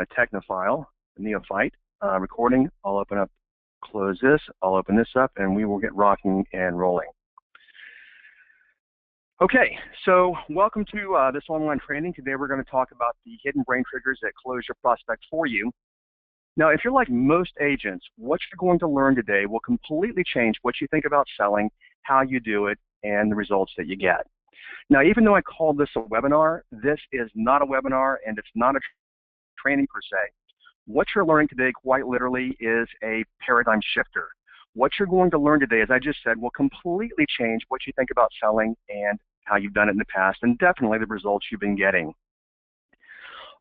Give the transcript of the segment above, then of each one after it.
a technophile, a neophyte, recording. I'll open up, close this, I'll open this up, and we will get rocking and rolling. Okay, so welcome to this online training. Today we're going to talk about the hidden brain triggers that close your prospect for you. Now, if you're like most agents, what you're going to learn today will completely change what you think about selling, how you do it, and the results that you get. Now, even though I called this a webinar, this is not a webinar and it's not a training per se. What you're learning today, quite literally, is a paradigm shifter. What you're going to learn today, as I just said, will completely change what you think about selling and how you've done it in the past, and definitely the results you've been getting.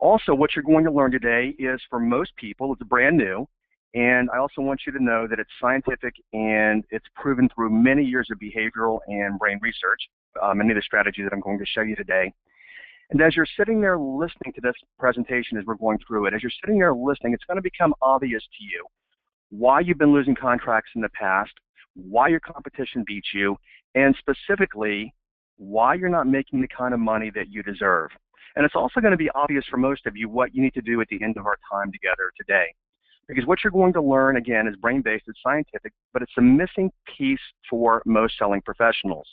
Also, what you're going to learn today is, for most people, it's brand new, and I also want you to know that it's scientific and it's proven through many years of behavioral and brain research, many of the strategies that I'm going to show you today. And as you're sitting there listening to this presentation, as we're going through it, as you're sitting there listening, it's going to become obvious to you why you've been losing contracts in the past, why your competition beats you, and specifically, why you're not making the kind of money that you deserve. And it's also going to be obvious for most of you what you need to do at the end of our time together today. Because what you're going to learn, again, is brain-based, it's scientific, but it's a missing piece for most selling professionals.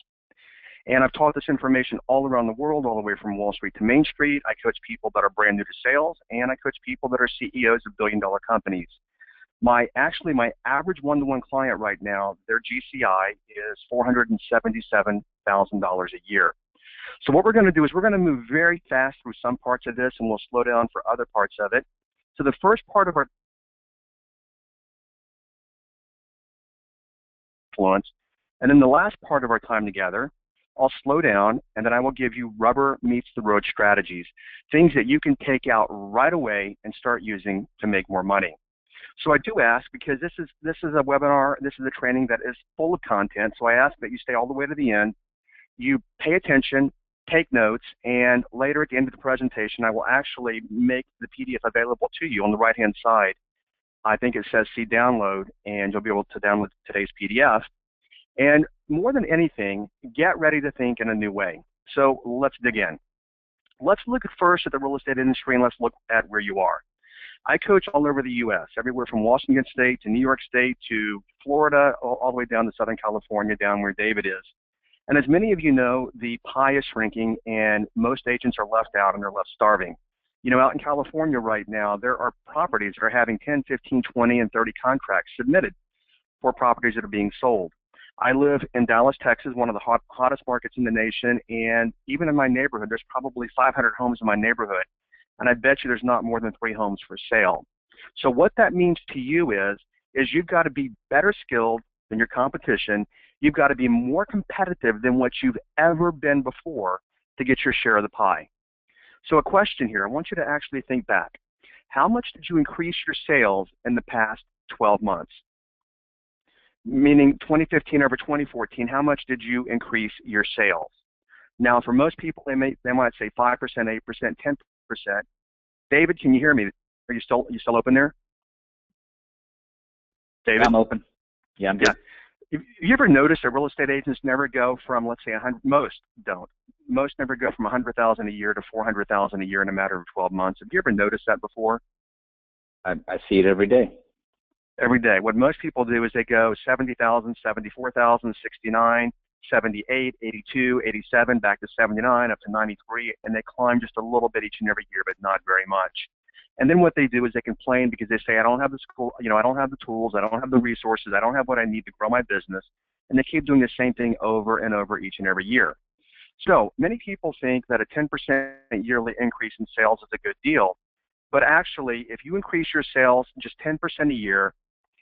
And I've taught this information all around the world, all the way from Wall Street to Main Street. I coach people that are brand new to sales, and I coach people that are CEOs of billion-dollar companies. My average one-to-one client right now, their GCI is $477,000 a year. So what we're going to do is we're going to move very fast through some parts of this, and we'll slow down for other parts of it. So the first part of our influence, and then the last part of our time together, I'll slow down, and then I will give you rubber meets the road strategies, things that you can take out right away and start using to make more money. So I do ask, because this is a webinar, this is a training that is full of content, so I ask that you stay all the way to the end, you pay attention, take notes, and later at the end of the presentation, I will actually make the PDF available to you on the right-hand side. I think it says see download, and you'll be able to download today's PDF. And more than anything, get ready to think in a new way. So let's dig in. Let's look first at the real estate industry, and let's look at where you are. I coach all over the U.S., everywhere from Washington State to New York State to Florida, all the way down to Southern California, down where David is. And as many of you know, the pie is shrinking, and most agents are left out and they're left starving. You know, out in California right now, there are properties that are having 10, 15, 20, and 30 contracts submitted for properties that are being sold. I live in Dallas, Texas, one of the hottest markets in the nation, and even in my neighborhood, there's probably 500 homes in my neighborhood, and I bet you there's not more than 3 homes for sale. So what that means to you is you've got to be better skilled than your competition. You've got to be more competitive than what you've ever been before to get your share of the pie. So a question here, I want you to actually think back. How much did you increase your sales in the past 12 months? Meaning 2015 over 2014, how much did you increase your sales? Now, for most people, they might say 5%, 8%, 10%. David, can you hear me? Are you still open there? David? I'm open. Yeah, I'm good. Yeah. Have you ever noticed that real estate agents never go from, let's say, 100? Most don't. Most never go from 100,000 a year to 400,000 a year in a matter of 12 months. Have you ever noticed that before? I see it every day. Every day. What most people do is they go 70,000, 74,000, 69, 78, 82, 87, back to 79, up to 93, and they climb just a little bit each and every year, but not very much. And then what they do is they complain because they say, I don't have the school, I don't have the tools, I don't have the resources, I don't have what I need to grow my business, and they keep doing the same thing over and over each and every year. So many people think that a 10% yearly increase in sales is a good deal, but actually, if you increase your sales just 10% a year,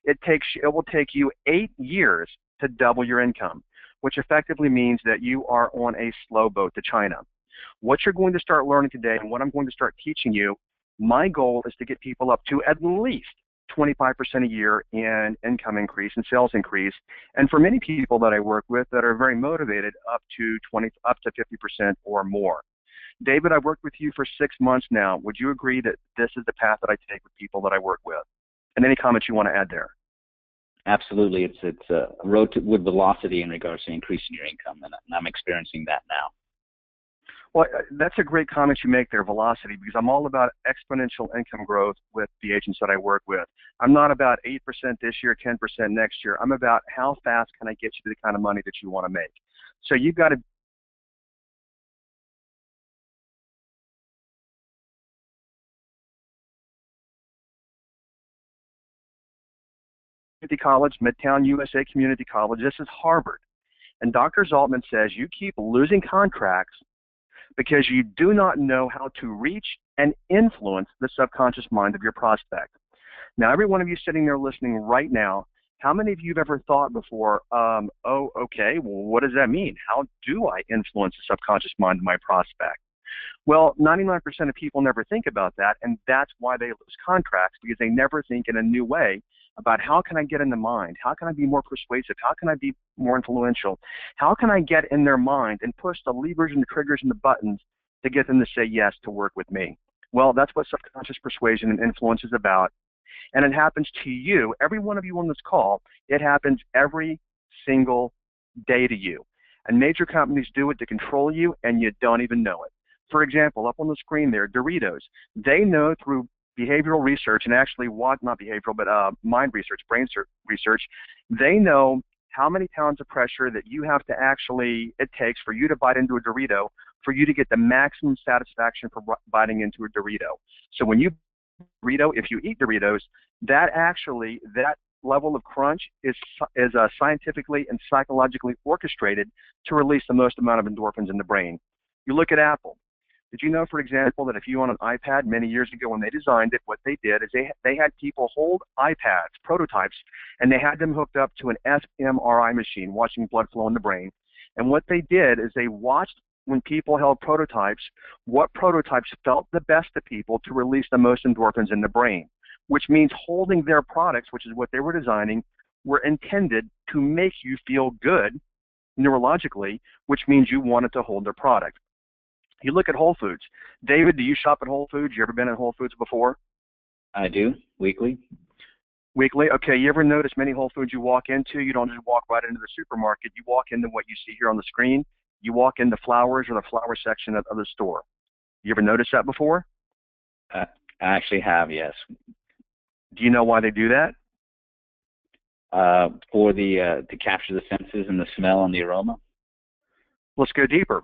it will take you 8 years to double your income, which effectively means that you are on a slow boat to China. What you're going to start learning today, and what I'm going to start teaching you, my goal is to get people up to at least 25% a year in income increase and sales increase. And for many people that I work with that are very motivated, up to 50% or more. David, I've worked with you for 6 months now. Would you agree that this is the path that I take with people that I work with? And any comments you want to add there? Absolutely. It's a road with velocity in regards to increasing your income, and I'm experiencing that now. Well, that's a great comment you make there, velocity, because I'm all about exponential income growth with the agents that I work with. I'm not about 8% this year, 10% next year. I'm about how fast can I get you to the kind of money that you want to make. So you've got to Community College, Midtown USA Community College. This is Harvard. And Dr. Zaltman says you keep losing contracts because you do not know how to reach and influence the subconscious mind of your prospect. Now, every one of you sitting there listening right now, how many of you have ever thought before, oh, okay, well, what does that mean? How do I influence the subconscious mind of my prospect? Well, 99% of people never think about that, and that's why they lose contracts, because they never think in a new way about how can I get in the mind? How can I be more persuasive? How can I be more influential? How can I get in their mind and push the levers and the triggers and the buttons to get them to say yes to work with me? Well, that's what subconscious persuasion and influence is about. And it happens to you, every one of you on this call, it happens every single day to you. And major companies do it to control you, and you don't even know it. For example, up on the screen there, Doritos, they know through behavioral research, and actually not behavioral, but mind research, brain research, they know how many pounds of pressure that you have to it takes for you to bite into a Dorito for you to get the maximum satisfaction for biting into a Dorito. So when you Dorito, if you eat Doritos, that level of crunch is scientifically and psychologically orchestrated to release the most amount of endorphins in the brain. You look at Apple. Did you know, for example, that if you on an iPad many years ago when they designed it, what they did is they had people hold iPads, prototypes, and they had them hooked up to an fMRI machine, watching blood flow in the brain. And what they did is they watched when people held prototypes, what prototypes felt the best to people to release the most endorphins in the brain, which means holding their products, which is what they were designing, were intended to make you feel good neurologically, which means you wanted to hold their product. You look at Whole Foods. David, do you shop at Whole Foods? You ever been in Whole Foods before? I do, weekly. Weekly? Okay, you ever notice many Whole Foods you walk into, you don't just walk right into the supermarket, you walk into what you see here on the screen, you walk into flowers or the flower section of the store. You ever notice that before? I actually have, yes. Do you know why they do that? To capture the senses and the smell and the aroma. Let's go deeper.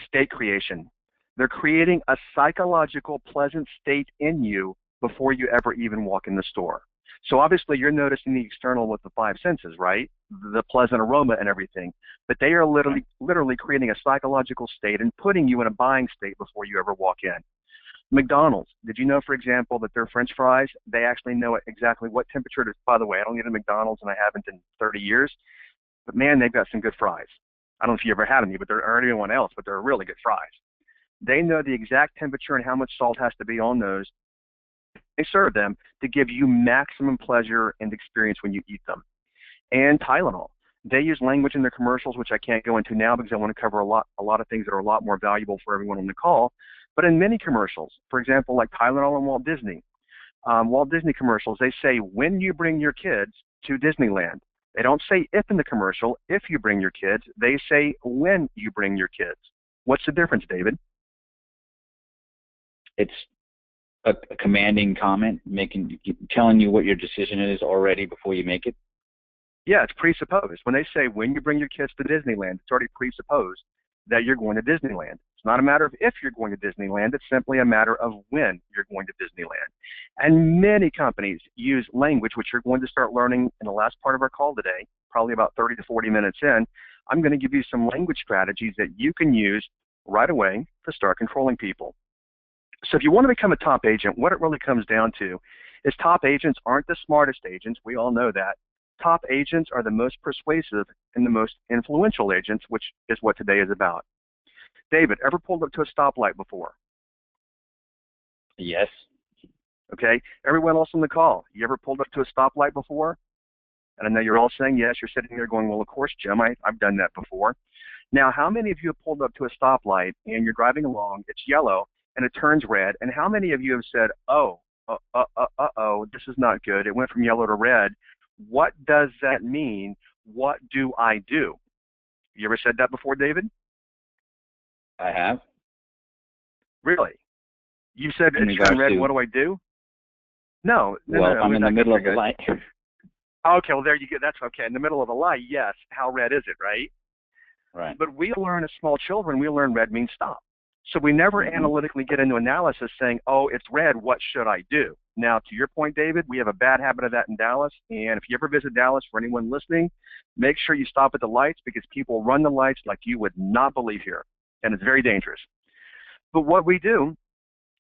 State creation. They're creating a psychological pleasant state in you before you ever even walk in the store. So obviously you're noticing the external with the five senses, right? The pleasant aroma and everything. But they are literally creating a psychological state and putting you in a buying state before you ever walk in. McDonald's. Did you know, for example, that their French fries, they actually know exactly what temperature it is? By the way, I don't eat at McDonald's and I haven't in 30 years. But man, they've got some good fries. I don't know if you ever had any, or anyone else, but they're really good fries. They know the exact temperature and how much salt has to be on those. They serve them to give you maximum pleasure and experience when you eat them. And Tylenol. They use language in their commercials, which I can't go into now because I want to cover a lot of things that are a lot more valuable for everyone on the call. But in many commercials, for example, like Tylenol and Walt Disney commercials, they say when you bring your kids to Disneyland. They don't say if in the commercial, if you bring your kids. They say when you bring your kids. What's the difference, David? It's a commanding comment, telling you what your decision is already before you make it. Yeah, it's presupposed. When they say when you bring your kids to Disneyland, it's already presupposed that you're going to Disneyland. It's not a matter of if you're going to Disneyland. It's simply a matter of when you're going to Disneyland. And many companies use language, which you're going to start learning in the last part of our call today, probably about 30 to 40 minutes in. I'm going to give you some language strategies that you can use right away to start controlling people. So if you want to become a top agent, what it really comes down to is top agents aren't the smartest agents. We all know that. Top agents are the most persuasive and the most influential agents, which is what today is about. David, ever pulled up to a stoplight before? Yes. Okay. Everyone else on the call, you ever pulled up to a stoplight before? And I know you're all saying yes. You're sitting there going, well, of course, Jim, I've done that before. Now, how many of you have pulled up to a stoplight and you're driving along, it's yellow, and it turns red, and how many of you have said, oh, this is not good. It went from yellow to red. What does that mean? What do I do? You ever said that before, David? I have. Really? You said In it's turned regards red, to, what do I do? No. well, if I'm in the middle of the light. Okay, well, there you go. That's okay. In the middle of the light, yes. How red is it, right? Right. But we learn as small children, we learn red means stop. So we never analytically get into analysis saying, oh, it's red, what should I do? Now, to your point, David, we have a bad habit of that in Dallas. And if you ever visit Dallas, for anyone listening, make sure you stop at the lights because people run the lights like you would not believe here. And it's very dangerous. But what we do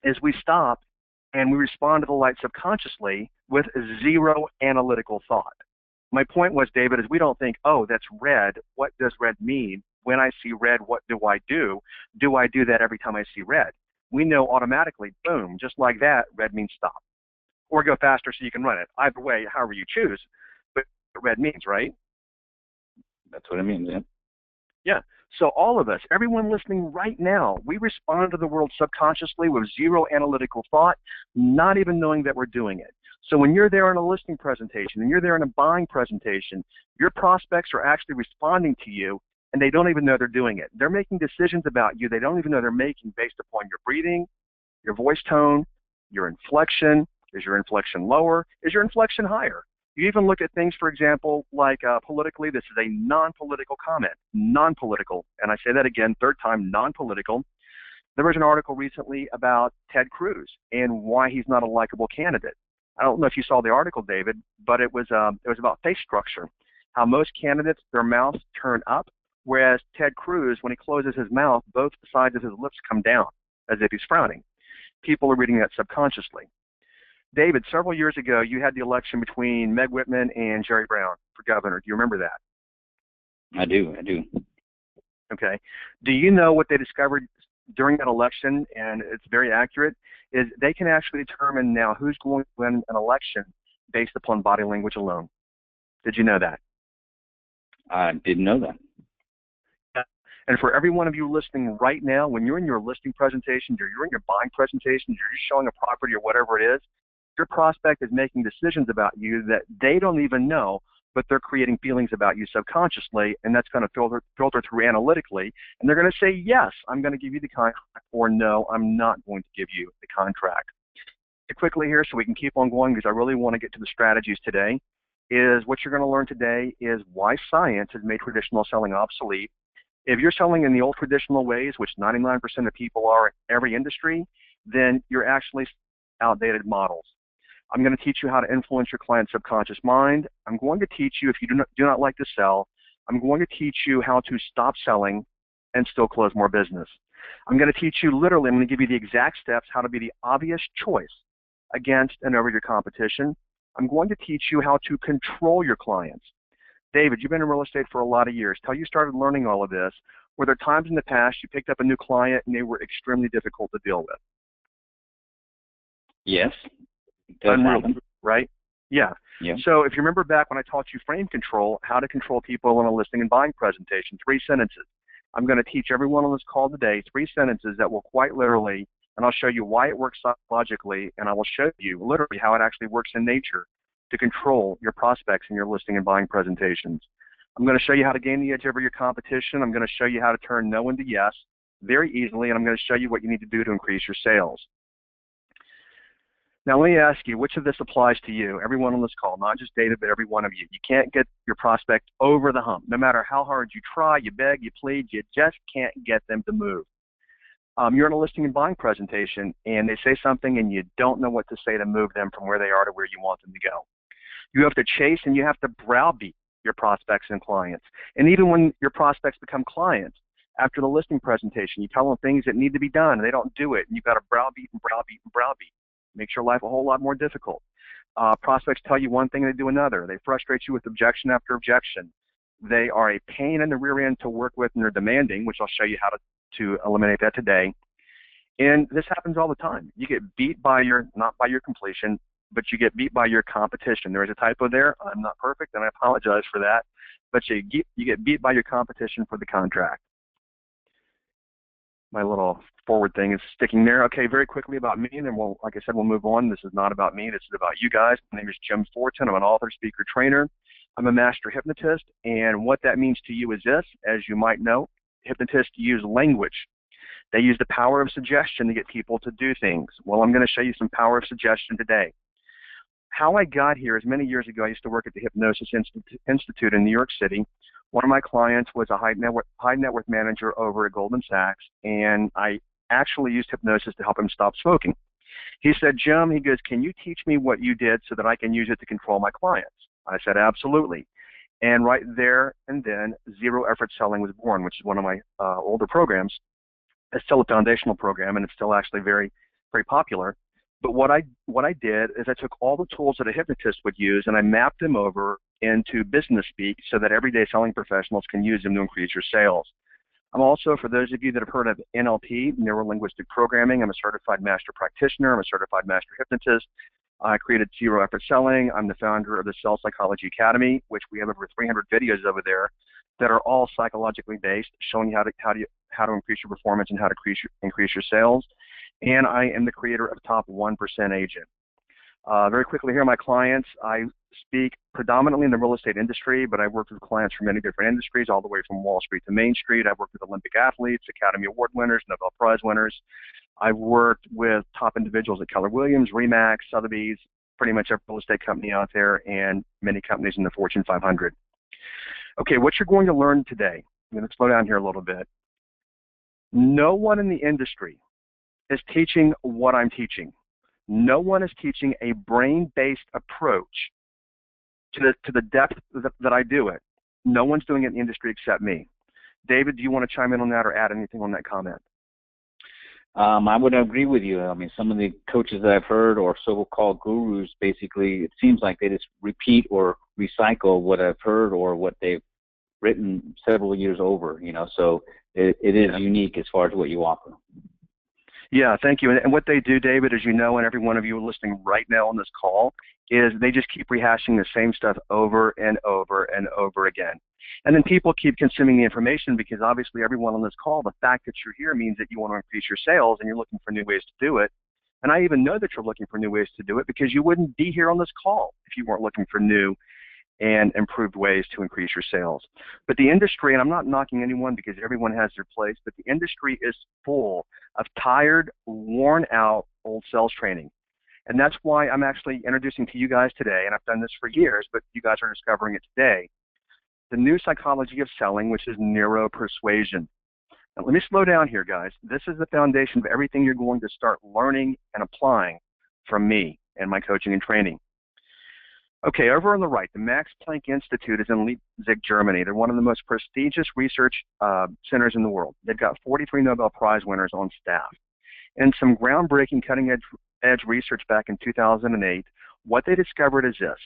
is we stop and we respond to the light subconsciously with zero analytical thought. My point was, David, is we don't think, oh, that's red. What does red mean? When I see red, what do I do? Do I do that every time I see red? We know automatically, boom, just like that, red means stop. Or go faster so you can run it. Either way, however you choose, but red means, right? That's what it means, yeah. Yeah. So all of us, everyone listening right now, we respond to the world subconsciously with zero analytical thought, not even knowing that we're doing it. So when you're there in a listing presentation and you're there in a buying presentation, your prospects are actually responding to you and they don't even know they're doing it. They're making decisions about you they don't even know they're making based upon your breathing, your voice tone, your inflection. Is your inflection lower? Is your inflection higher? You even look at things, for example, like politically, this is a non-political comment, non-political. And I say that again, third time, non-political. There was an article recently about Ted Cruz and why he's not a likable candidate. I don't know if you saw the article, David, but it was about face structure, how most candidates, their mouths turn up, whereas Ted Cruz, when he closes his mouth, both sides of his lips come down as if he's frowning. People are reading that subconsciously. David, several years ago, you had the election between Meg Whitman and Jerry Brown for governor. Do you remember that? I do. Okay. Do you know what they discovered during that election, and it's very accurate, is they can actually determine now who's going to win an election based upon body language alone. Did you know that? I didn't know that. And for every one of you listening right now, when you're in your listing presentations or you're in your buying presentations, you're just showing a property or whatever it is, your prospect is making decisions about you that they don't even know, but they're creating feelings about you subconsciously, and that's going to filter through analytically, and they're going to say, yes, I'm going to give you the contract, or no, I'm not going to give you the contract. Quickly here, so we can keep on going, because I really want to get to the strategies today, is what you're going to learn today is why science has made traditional selling obsolete. If you're selling in the old traditional ways, which 99% of people are in every industry, then you're actually outdated models. I'm going to teach you how to influence your client's subconscious mind. I'm going to teach you, if you do not like to sell, I'm going to teach you how to stop selling and still close more business. I'm going to teach you literally, I'm going to give you the exact steps how to be the obvious choice against and over your competition. I'm going to teach you how to control your clients. David, you've been in real estate for a lot of years. Till you started learning all of this, were there times in the past you picked up a new client and they were extremely difficult to deal with? Yes. Unreal, right? Yeah. So if you remember back when I taught you frame control, how to control people in a listing and buying presentation, 3 sentences. I'm going to teach everyone on this call today 3 sentences that will quite literally, and I'll show you why it works psychologically, and I will show you literally how it actually works in nature to control your prospects in your listing and buying presentations. I'm going to show you how to gain the edge over your competition. I'm going to show you how to turn no into yes very easily, and I'm going to show you what you need to do to increase your sales. Now, let me ask you, which of this applies to you? Everyone on this call, not just David, but every one of you. You can't get your prospect over the hump. No matter how hard you try, you beg, you plead, you just can't get them to move. You're in a listing and buying presentation, and they say something, and you don't know what to say to move them from where they are to where you want them to go. You have to chase, and you have to browbeat your prospects and clients. And even when your prospects become clients, after the listing presentation, you tell them things that need to be done, and they don't do it, and you've got to browbeat and browbeat and browbeat. Makes your life a whole lot more difficult. Prospects tell you one thing and they do another. They frustrate you with objection after objection. They are a pain in the rear end to work with, and they're demanding, which I'll show you how to eliminate that today. And this happens all the time. You get beat by not by your completion, but you get beat by your competition. There is a typo there. I'm not perfect, and I apologize for that. But you get beat by your competition for the contract. My little forward thing is sticking there. Okay, very quickly about me, and then like I said, we'll move on. This is not about me. This is about you guys. My name is Jim Forton. I'm an author, speaker, trainer. I'm a master hypnotist, and what that means to you is this. As you might know, hypnotists use language. They use the power of suggestion to get people to do things. Well, I'm going to show you some power of suggestion today. How I got here is many years ago, I used to work at the Hypnosis Institute in New York City. One of my clients was a high net worth manager over at Goldman Sachs, and I actually used hypnosis to help him stop smoking. He said, Jim, he goes, can you teach me what you did so that I can use it to control my clients? I said, absolutely. And right there and then, Zero Effort Selling was born, which is one of my older programs. It's still a foundational program, and it's still actually very, very popular. But what I did is I took all the tools that a hypnotist would use, and I mapped them over into business speak so that everyday selling professionals can use them to increase your sales. I'm also, for those of you that have heard of NLP, Neuro-Linguistic Programming, I'm a certified master practitioner. I'm a certified master hypnotist. I created Zero Effort Selling. I'm the founder of the Sales Psychology Academy, which we have over 300 videos over there that are all psychologically based, showing you how to increase your performance and how to increase your sales. And I am the creator of Top 1% Agent. Very quickly here, my clients, I speak predominantly in the real estate industry, but I've worked with clients from many different industries, all the way from Wall Street to Main Street. I've worked with Olympic athletes, Academy Award winners, Nobel Prize winners. I've worked with top individuals at Keller Williams, Remax, Sotheby's, pretty much every real estate company out there, and many companies in the Fortune 500. Okay, what you're going to learn today, I'm going to slow down here a little bit. No one in the industry is teaching what I'm teaching. No one is teaching a brain-based approach to the depth that I do it. No one's doing it in the industry except me. David, do you want to chime in on that or add anything on that comment? I would agree with you. I mean, some of the coaches that I've heard, or so-called gurus, basically, it seems like they just repeat or recycle what I've heard or what they've written several years over, so it is unique as far as what you offer. Yeah, thank you. And what they do, David, as you know, and every one of you listening right now on this call, is they just keep rehashing the same stuff over and over and over again. And then people keep consuming the information because obviously everyone on this call, the fact that you're here means that you want to increase your sales and you're looking for new ways to do it. And I even know that you're looking for new ways to do it because you wouldn't be here on this call if you weren't looking for new and improved ways to increase your sales. But the industry, and I'm not knocking anyone because everyone has their place, but the industry is full of tired, worn out old sales training. And that's why I'm actually introducing to you guys today, and I've done this for years, but you guys are discovering it today, the new psychology of selling, which is Neuropersuasion. Now, let me slow down here, guys. This is the foundation of everything you're going to start learning and applying from me and my coaching and training. Okay, over on the right, the Max Planck Institute is in Leipzig, Germany. They're one of the most prestigious research centers in the world. They've got 43 Nobel Prize winners on staff. And some groundbreaking cutting-edge research back in 2008, what they discovered is this.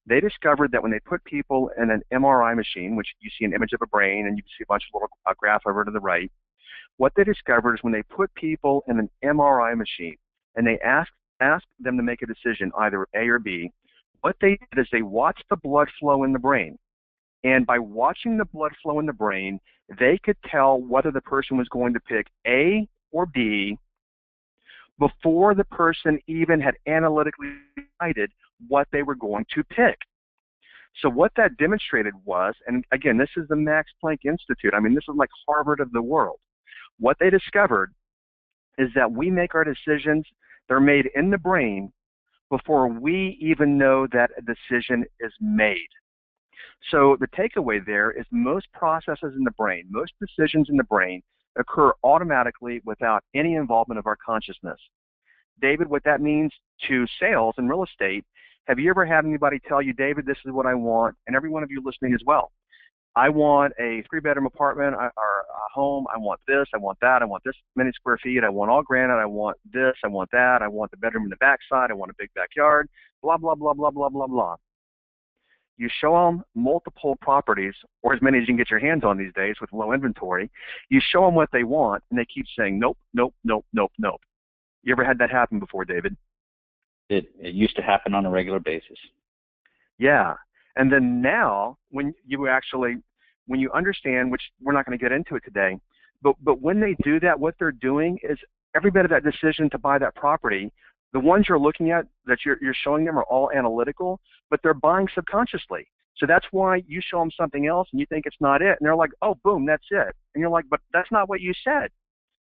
They discovered that when they put people in an MRI machine, which you see an image of a brain and you see a bunch of little graph over to the right, what they discovered is when they put people in an MRI machine and they asked them to make a decision, either A or B, what they did is they watched the blood flow in the brain. And by watching the blood flow in the brain, they could tell whether the person was going to pick A or B before the person even had analytically decided what they were going to pick. So what that demonstrated was, and again, this is the Max Planck Institute. I mean, this is like Harvard of the world. What they discovered is that we make our decisions, they're made in the brain before we even know that a decision is made. So the takeaway there is most processes in the brain, most decisions in the brain occur automatically without any involvement of our consciousness. David, what that means to sales and real estate, have you ever had anybody tell you, David, this is what I want, and every one of you listening as well, I want a 3-bedroom apartment or a home, I want this, I want that, I want this many square feet, I want all granite, I want this, I want that, I want the bedroom in the backside, I want a big backyard, blah, blah, blah, blah, blah, blah, blah. You show them multiple properties, or as many as you can get your hands on these days with low inventory, you show them what they want, and they keep saying, nope, nope, nope, nope, nope. You ever had that happen before, David? It used to happen on a regular basis. Yeah. And then now, when you understand, which we're not going to get into it today, but when they do that, what they're doing is every bit of that decision to buy that property, the ones you're looking at that you're showing them are all analytical, but they're buying subconsciously. So that's why you show them something else and you think it's not it. And they're like, oh, boom, that's it. And you're like, but that's not what you said.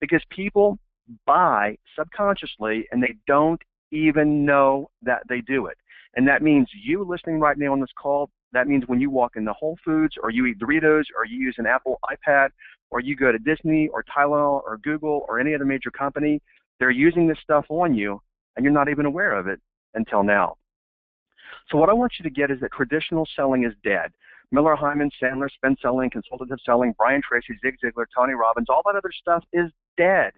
because people buy subconsciously and they don't even know that they do it. And that means you listening right now on this call, that means when you walk into Whole Foods or you eat Doritos or you use an Apple iPad or you go to Disney or Tylenol or Google or any other major company, they're using this stuff on you and you're not even aware of it until now. So what I want you to get is that traditional selling is dead. Miller, Hyman, Sandler, spin selling, consultative selling, Brian Tracy, Zig Ziglar, Tony Robbins, all that other stuff is dead.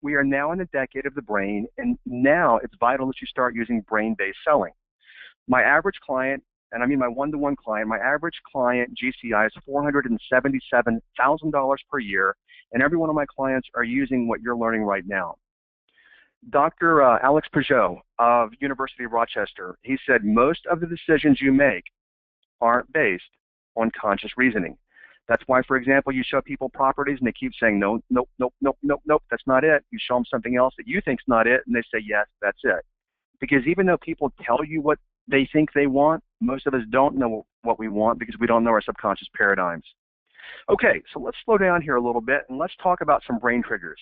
We are now in the decade of the brain, and now it's vital that you start using brain-based selling. My average client, and I mean my one-to-one client, my average client GCI is $477,000 per year, and every one of my clients are using what you're learning right now. Dr. Alex Peugeot of University of Rochester, he said most of the decisions you make aren't based on conscious reasoning. That's why, for example, you show people properties and they keep saying, no, nope, nope, nope, nope, nope, that's not it. You show them something else that you think's not it, and they say, yes, that's it. Because even though people tell you what they think they want, most of us don't know what we want because we don't know our subconscious paradigms. Okay, so let's slow down here a little bit and let's talk about some brain triggers.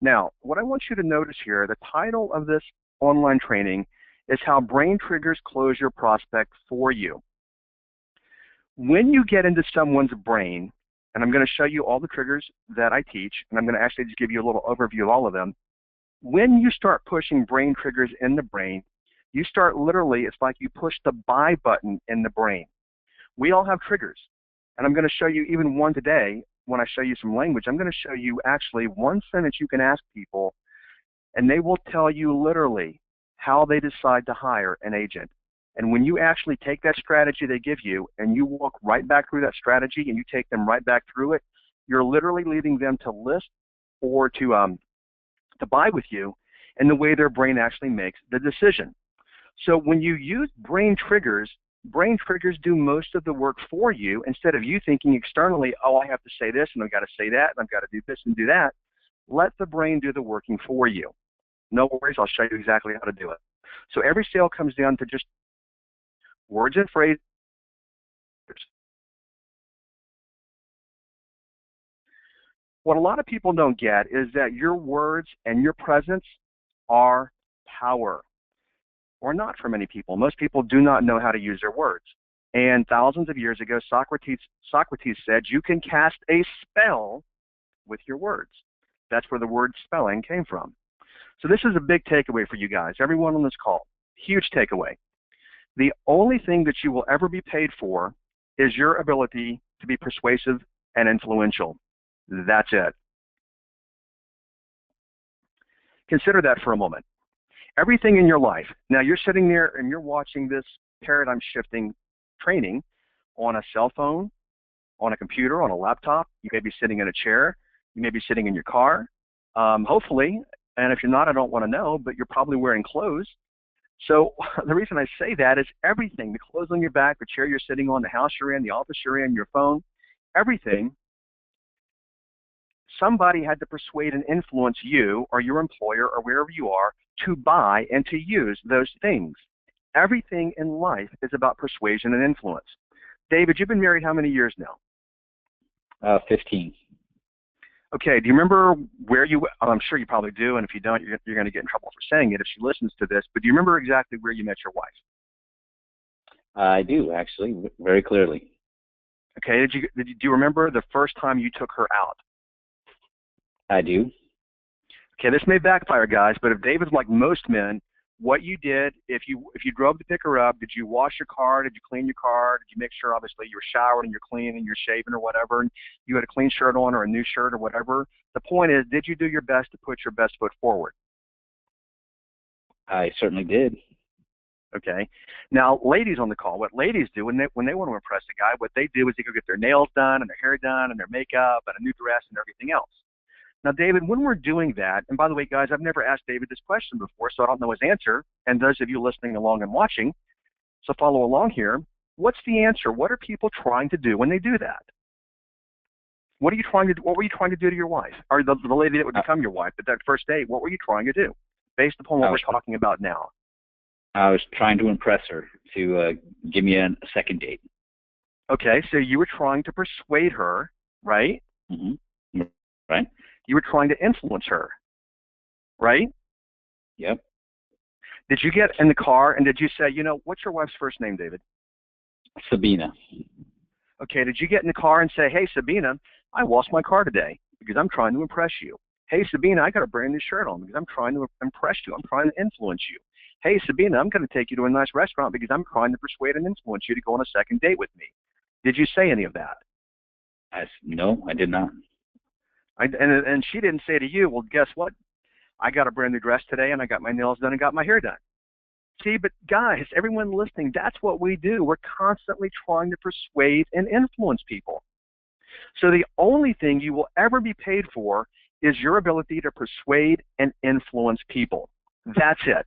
Now, what I want you to notice here, the title of this online training is How Brain Triggers Close Your Prospect for You. When you get into someone's brain, and I'm going to show you all the triggers that I teach, and I'm going to actually just give you a little overview of all of them. When you start pushing brain triggers in the brain, you start literally, it's like you push the buy button in the brain. We all have triggers, and I'm going to show you even one today. When I show you some language, I'm going to show you actually one sentence you can ask people, and they will tell you literally how they decide to hire an agent. And when you actually take that strategy they give you and you walk right back through that strategy and you take them right back through it, you're literally leading them to list or to buy with you in the way their brain actually makes the decision. So when you use brain triggers do most of the work for you instead of you thinking externally, oh, I have to say this and I've got to say that and I've got to do this and do that. Let the brain do the working for you. No worries, I'll show you exactly how to do it. So every sale comes down to just words and phrases. What a lot of people don't get is that your words and your presence are power, or not for many people. Most people do not know how to use their words. And thousands of years ago, Socrates said, you can cast a spell with your words. That's where the word spelling came from. So this is a big takeaway for you guys, everyone on this call. Huge takeaway. The only thing that you will ever be paid for is your ability to be persuasive and influential. That's it. Consider that for a moment. Everything in your life. Now you're sitting there and you're watching this paradigm shifting training on a cell phone, on a computer, on a laptop. You may be sitting in a chair. You may be sitting in your car. Hopefully, and if you're not, I don't want to know, but you're probably wearing clothes. So the reason I say that is everything, the clothes on your back, the chair you're sitting on, the house you're in, the office you're in, your phone, everything, somebody had to persuade and influence you or your employer or wherever you are to buy and to use those things. Everything in life is about persuasion and influence. David, you've been married how many years now? 15. Okay, do you remember where you, I'm sure you probably do, and if you don't, you're going to get in trouble for saying it if she listens to this, but do you remember exactly where you met your wife? I do, actually, very clearly. Okay, do you remember the first time you took her out? I do. Okay, this may backfire, guys, but if David's like most men, what you did, if you drove to pick her up, did you wash your car? Did you clean your car? Did you make sure, obviously, you were showered and you're clean and you're shaven or whatever, and you had a clean shirt on or a new shirt or whatever? The point is, did you do your best to put your best foot forward? I certainly did. Okay. Now, ladies on the call, what ladies do when they want to impress a guy, what they do is they go get their nails done and their hair done and their makeup and a new dress and everything else. Now, David, when we're doing that, and by the way, guys, I've never asked David this question before, so I don't know his answer, and those of you listening along and watching, so follow along here. What's the answer? What are people trying to do when they do that? What were you trying to do to your wife, or the lady that would become your wife at that first date? What were you trying to do, based upon what we're talking about now? I was trying to impress her to give me a second date. Okay, so you were trying to persuade her, right? Mm-hmm. Right. You were trying to influence her, right? Yep. Did you get in the car and did you say, what's your wife's first name, David? Sabina. Okay, did you get in the car and say, hey, Sabina, I lost my car today because I'm trying to impress you. Hey, Sabina, I got a brand new shirt on because I'm trying to impress you. I'm trying to influence you. Hey, Sabina, I'm going to take you to a nice restaurant because I'm trying to persuade and influence you to go on a second date with me. Did you say any of that? No, I did not. And she didn't say to you, well, guess what? I got a brand new dress today and I got my nails done and got my hair done. See, but guys, everyone listening, that's what we do. We're constantly trying to persuade and influence people. So the only thing you will ever be paid for is your ability to persuade and influence people. That's it.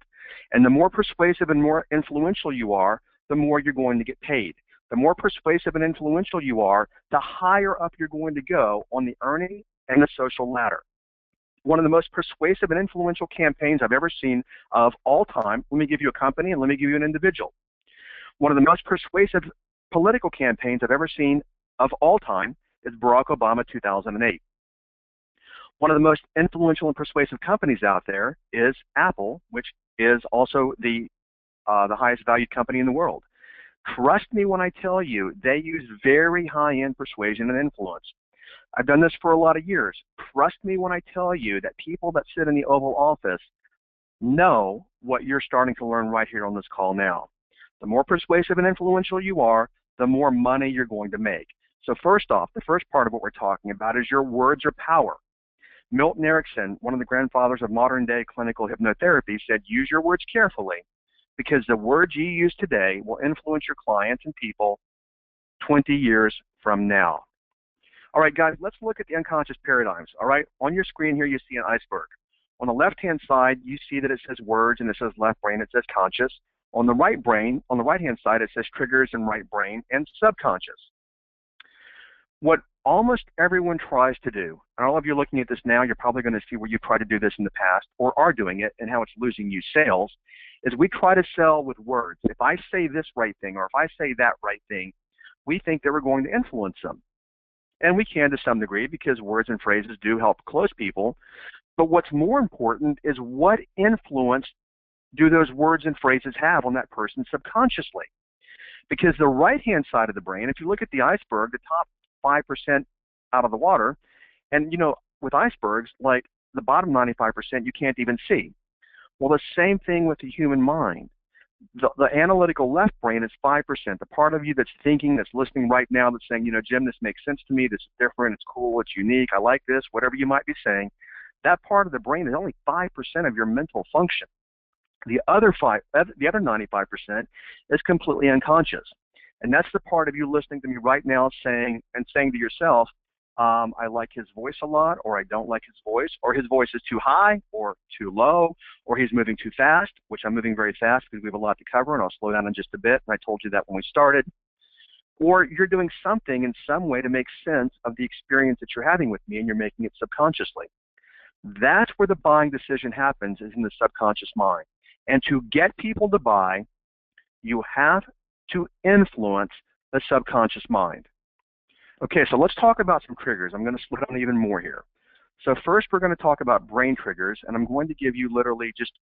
And the more persuasive and more influential you are, the more you're going to get paid. The more persuasive and influential you are, the higher up you're going to go on the earning and the social ladder. One of the most persuasive and influential campaigns I've ever seen of all time, let me give you a company and let me give you an individual. One of the most persuasive political campaigns I've ever seen of all time is Barack Obama 2008. One of the most influential and persuasive companies out there is Apple, which is also the highest valued company in the world. Trust me when I tell you, they use very high-end persuasion and influence. I've done this for a lot of years. Trust me when I tell you that people that sit in the Oval Office know what you're starting to learn right here on this call now. The more persuasive and influential you are, the more money you're going to make. So first off, the first part of what we're talking about is your words are power. Milton Erickson, one of the grandfathers of modern-day clinical hypnotherapy, said, use your words carefully because the words you use today will influence your clients and people 20 years from now. All right, guys, let's look at the unconscious paradigms. All right, on your screen here, you see an iceberg. On the left-hand side, you see that it says words and it says left brain, it says conscious. On the right-hand side, it says triggers and right brain and subconscious. What almost everyone tries to do, and all of you looking at this now, you're probably going to see where you tried to do this in the past or are doing it and how it's losing you sales, is we try to sell with words. If I say this right thing or if I say that right thing, we think that we're going to influence them. And we can to some degree because words and phrases do help close people. But what's more important is what influence do those words and phrases have on that person subconsciously? Because the right-hand side of the brain, if you look at the iceberg, the top 5% out of the water, and with icebergs, like the bottom 95% you can't even see. Well, the same thing with the human mind. The analytical left brain is 5%. The part of you that's thinking, that's listening right now, that's saying, Jim, this makes sense to me, this is different, it's cool, it's unique, I like this, whatever you might be saying, that part of the brain is only 5% of your mental function. The other 95% is completely unconscious. And that's the part of you listening to me right now saying to yourself, I like his voice a lot, or I don't like his voice, or his voice is too high or too low, or he's moving too fast, which I'm moving very fast because we have a lot to cover, and I'll slow down in just a bit, and I told you that when we started. Or you're doing something in some way to make sense of the experience that you're having with me, and you're making it subconsciously. That's where the buying decision happens, is in the subconscious mind. And to get people to buy, you have to influence the subconscious mind. Okay, so let's talk about some triggers. I'm going to split on even more here. So first we're going to talk about brain triggers, and I'm going to give you literally just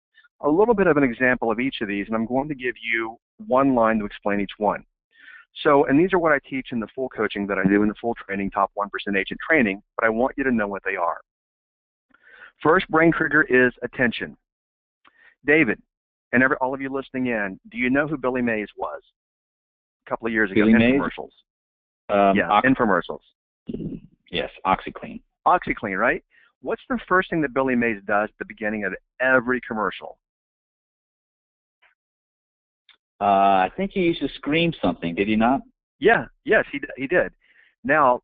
a little bit of an example of each of these, and I'm going to give you one line to explain each one. So, and these are what I teach in the full coaching that I do in the full training, Top 1% Agent Training, but I want you to know what they are. First brain trigger is attention. David, and all of you listening in, do you know who Billy Mays was a couple of years ago? Infomercials. Infomercials. Yes, OxyClean. OxyClean, right? What's the first thing that Billy Mays does at the beginning of every commercial? I think he used to scream something, did he not? Yes, he did. Now,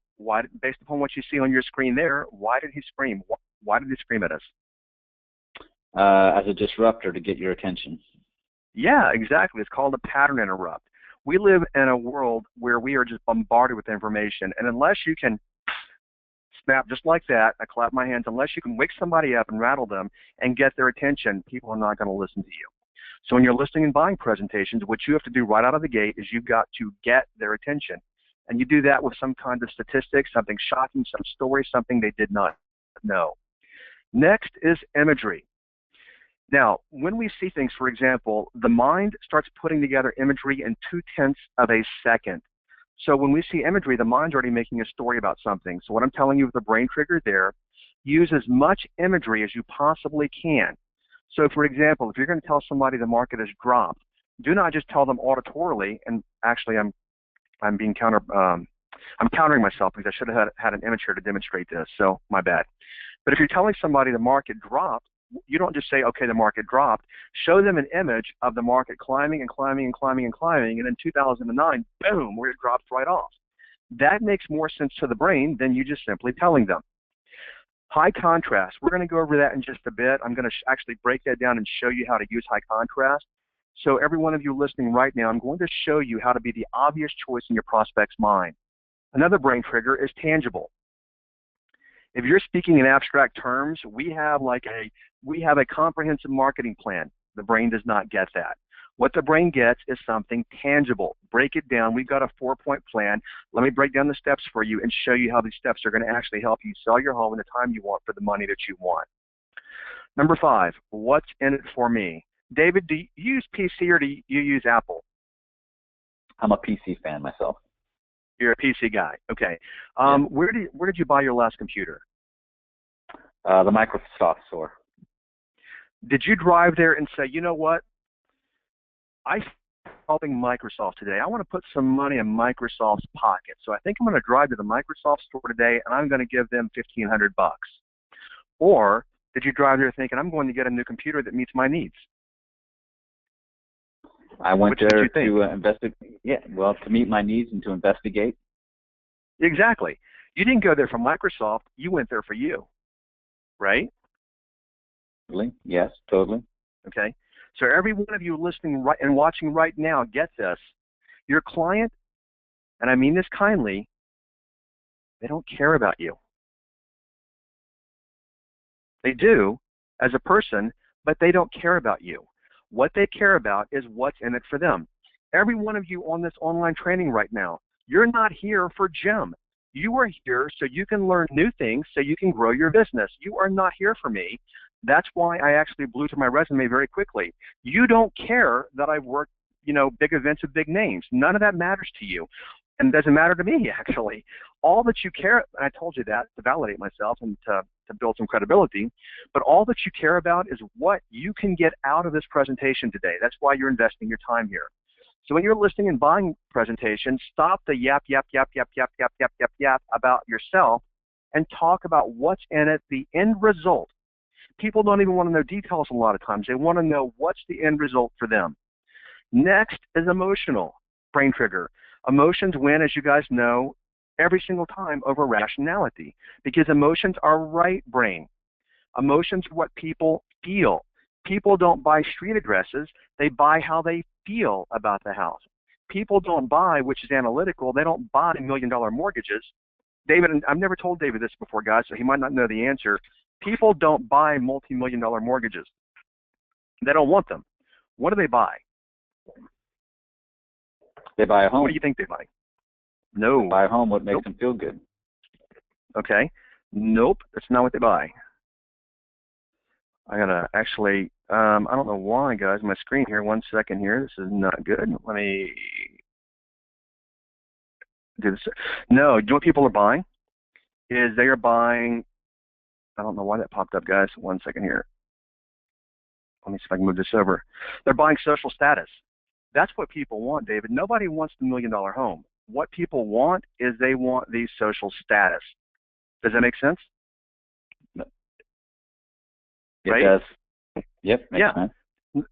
based upon what you see on your screen there, why did he scream? Why did he scream at us? As a disruptor to get your attention. Yeah, exactly. It's called a pattern interrupt. We live in a world where we are just bombarded with information, and unless you can snap just like that, I clap my hands, unless you can wake somebody up and rattle them and get their attention, people are not going to listen to you. So when you're listening and buying presentations, what you have to do right out of the gate is you've got to get their attention. And you do that with some kind of statistic, something shocking, some story, something they did not know. Next is imagery. Now, when we see things, for example, the mind starts putting together imagery in 0.2 of a second. So when we see imagery, the mind's already making a story about something. So what I'm telling you with the brain trigger there, use as much imagery as you possibly can. So for example, if you're going to tell somebody the market has dropped, do not just tell them auditorily, and actually I'm countering myself because I should have had an image here to demonstrate this, so my bad. But if you're telling somebody the market dropped, you don't just say, okay, the market dropped. Show them an image of the market climbing and climbing and climbing and climbing, and in 2009, boom, where it drops right off. That makes more sense to the brain than you just simply telling them. High contrast, we're going to go over that in just a bit. I'm going to actually break that down and show you how to use high contrast. So every one of you listening right now, I'm going to show you how to be the obvious choice in your prospect's mind. Another brain trigger is tangible. If you're speaking in abstract terms, we have a comprehensive marketing plan. The brain does not get that. What the brain gets is something tangible. Break it down. We've got a 4-point plan. Let me break down the steps for you and show you how these steps are going to actually help you sell your home in the time you want for the money that you want. Number 5, what's in it for me? David, do you use PC or do you use Apple? I'm a PC fan myself. You're a PC guy. Okay. Yeah. Where did you buy your last computer? The Microsoft store. Did you drive there and say, you know what? I'm helping Microsoft today. I want to put some money in Microsoft's pocket. So I think I'm going to drive to the Microsoft store today and I'm going to give them $1,500. Or did you drive there thinking, I'm going to get a new computer that meets my needs? I went there to investigate. Yeah, well, to meet my needs and to investigate. Exactly. You didn't go there for Microsoft. You went there for you, right? Totally. Yes, totally. Okay. So every one of you listening right and watching right now, get this. Your client, and I mean this kindly, they don't care about you. They do as a person, but they don't care about you. What they care about is what's in it for them. Every one of you on this online training right now, you're not here for Jim. You are here so you can learn new things so you can grow your business. You are not here for me. That's why I actually blew through my resume very quickly. You don't care that I've worked, big events with big names. None of that matters to you. And it doesn't matter to me, actually. All that you care, and I told you that to validate myself and to build some credibility, but all that you care about is what you can get out of this presentation today. That's why you're investing your time here. So when you're listening and buying presentations, stop the yap about yourself and talk about what's in it, the end result. People don't even want to know details a lot of times. They want to know what's the end result for them. Next is emotional brain trigger. Emotions win, as you guys know, every single time over rationality because emotions are right brain. Emotions are what people feel. People don't buy street addresses. They buy how they feel about the house. People don't buy, which is analytical, they don't buy $1 million mortgages. David, and I've never told David this before, guys, so he might not know the answer. People don't buy multi-million-dollar mortgages. They don't want them. What do they buy? They buy a home. What do you think they buy? No. They buy a home, what makes them feel good. Okay. Nope, that's not what they buy. I gotta actually, I don't know why, guys, my screen here, 1 second here, this is not good. Let me do this. No, you know what people are buying? Is they are buying, I don't know why that popped up, guys, 1 second here. Let me see if I can move this over. They're buying social status. That's what people want, David. Nobody wants the $1 million home. What people want is they want the social status. Does that make sense? It right? does. Yep. Yeah. Sense.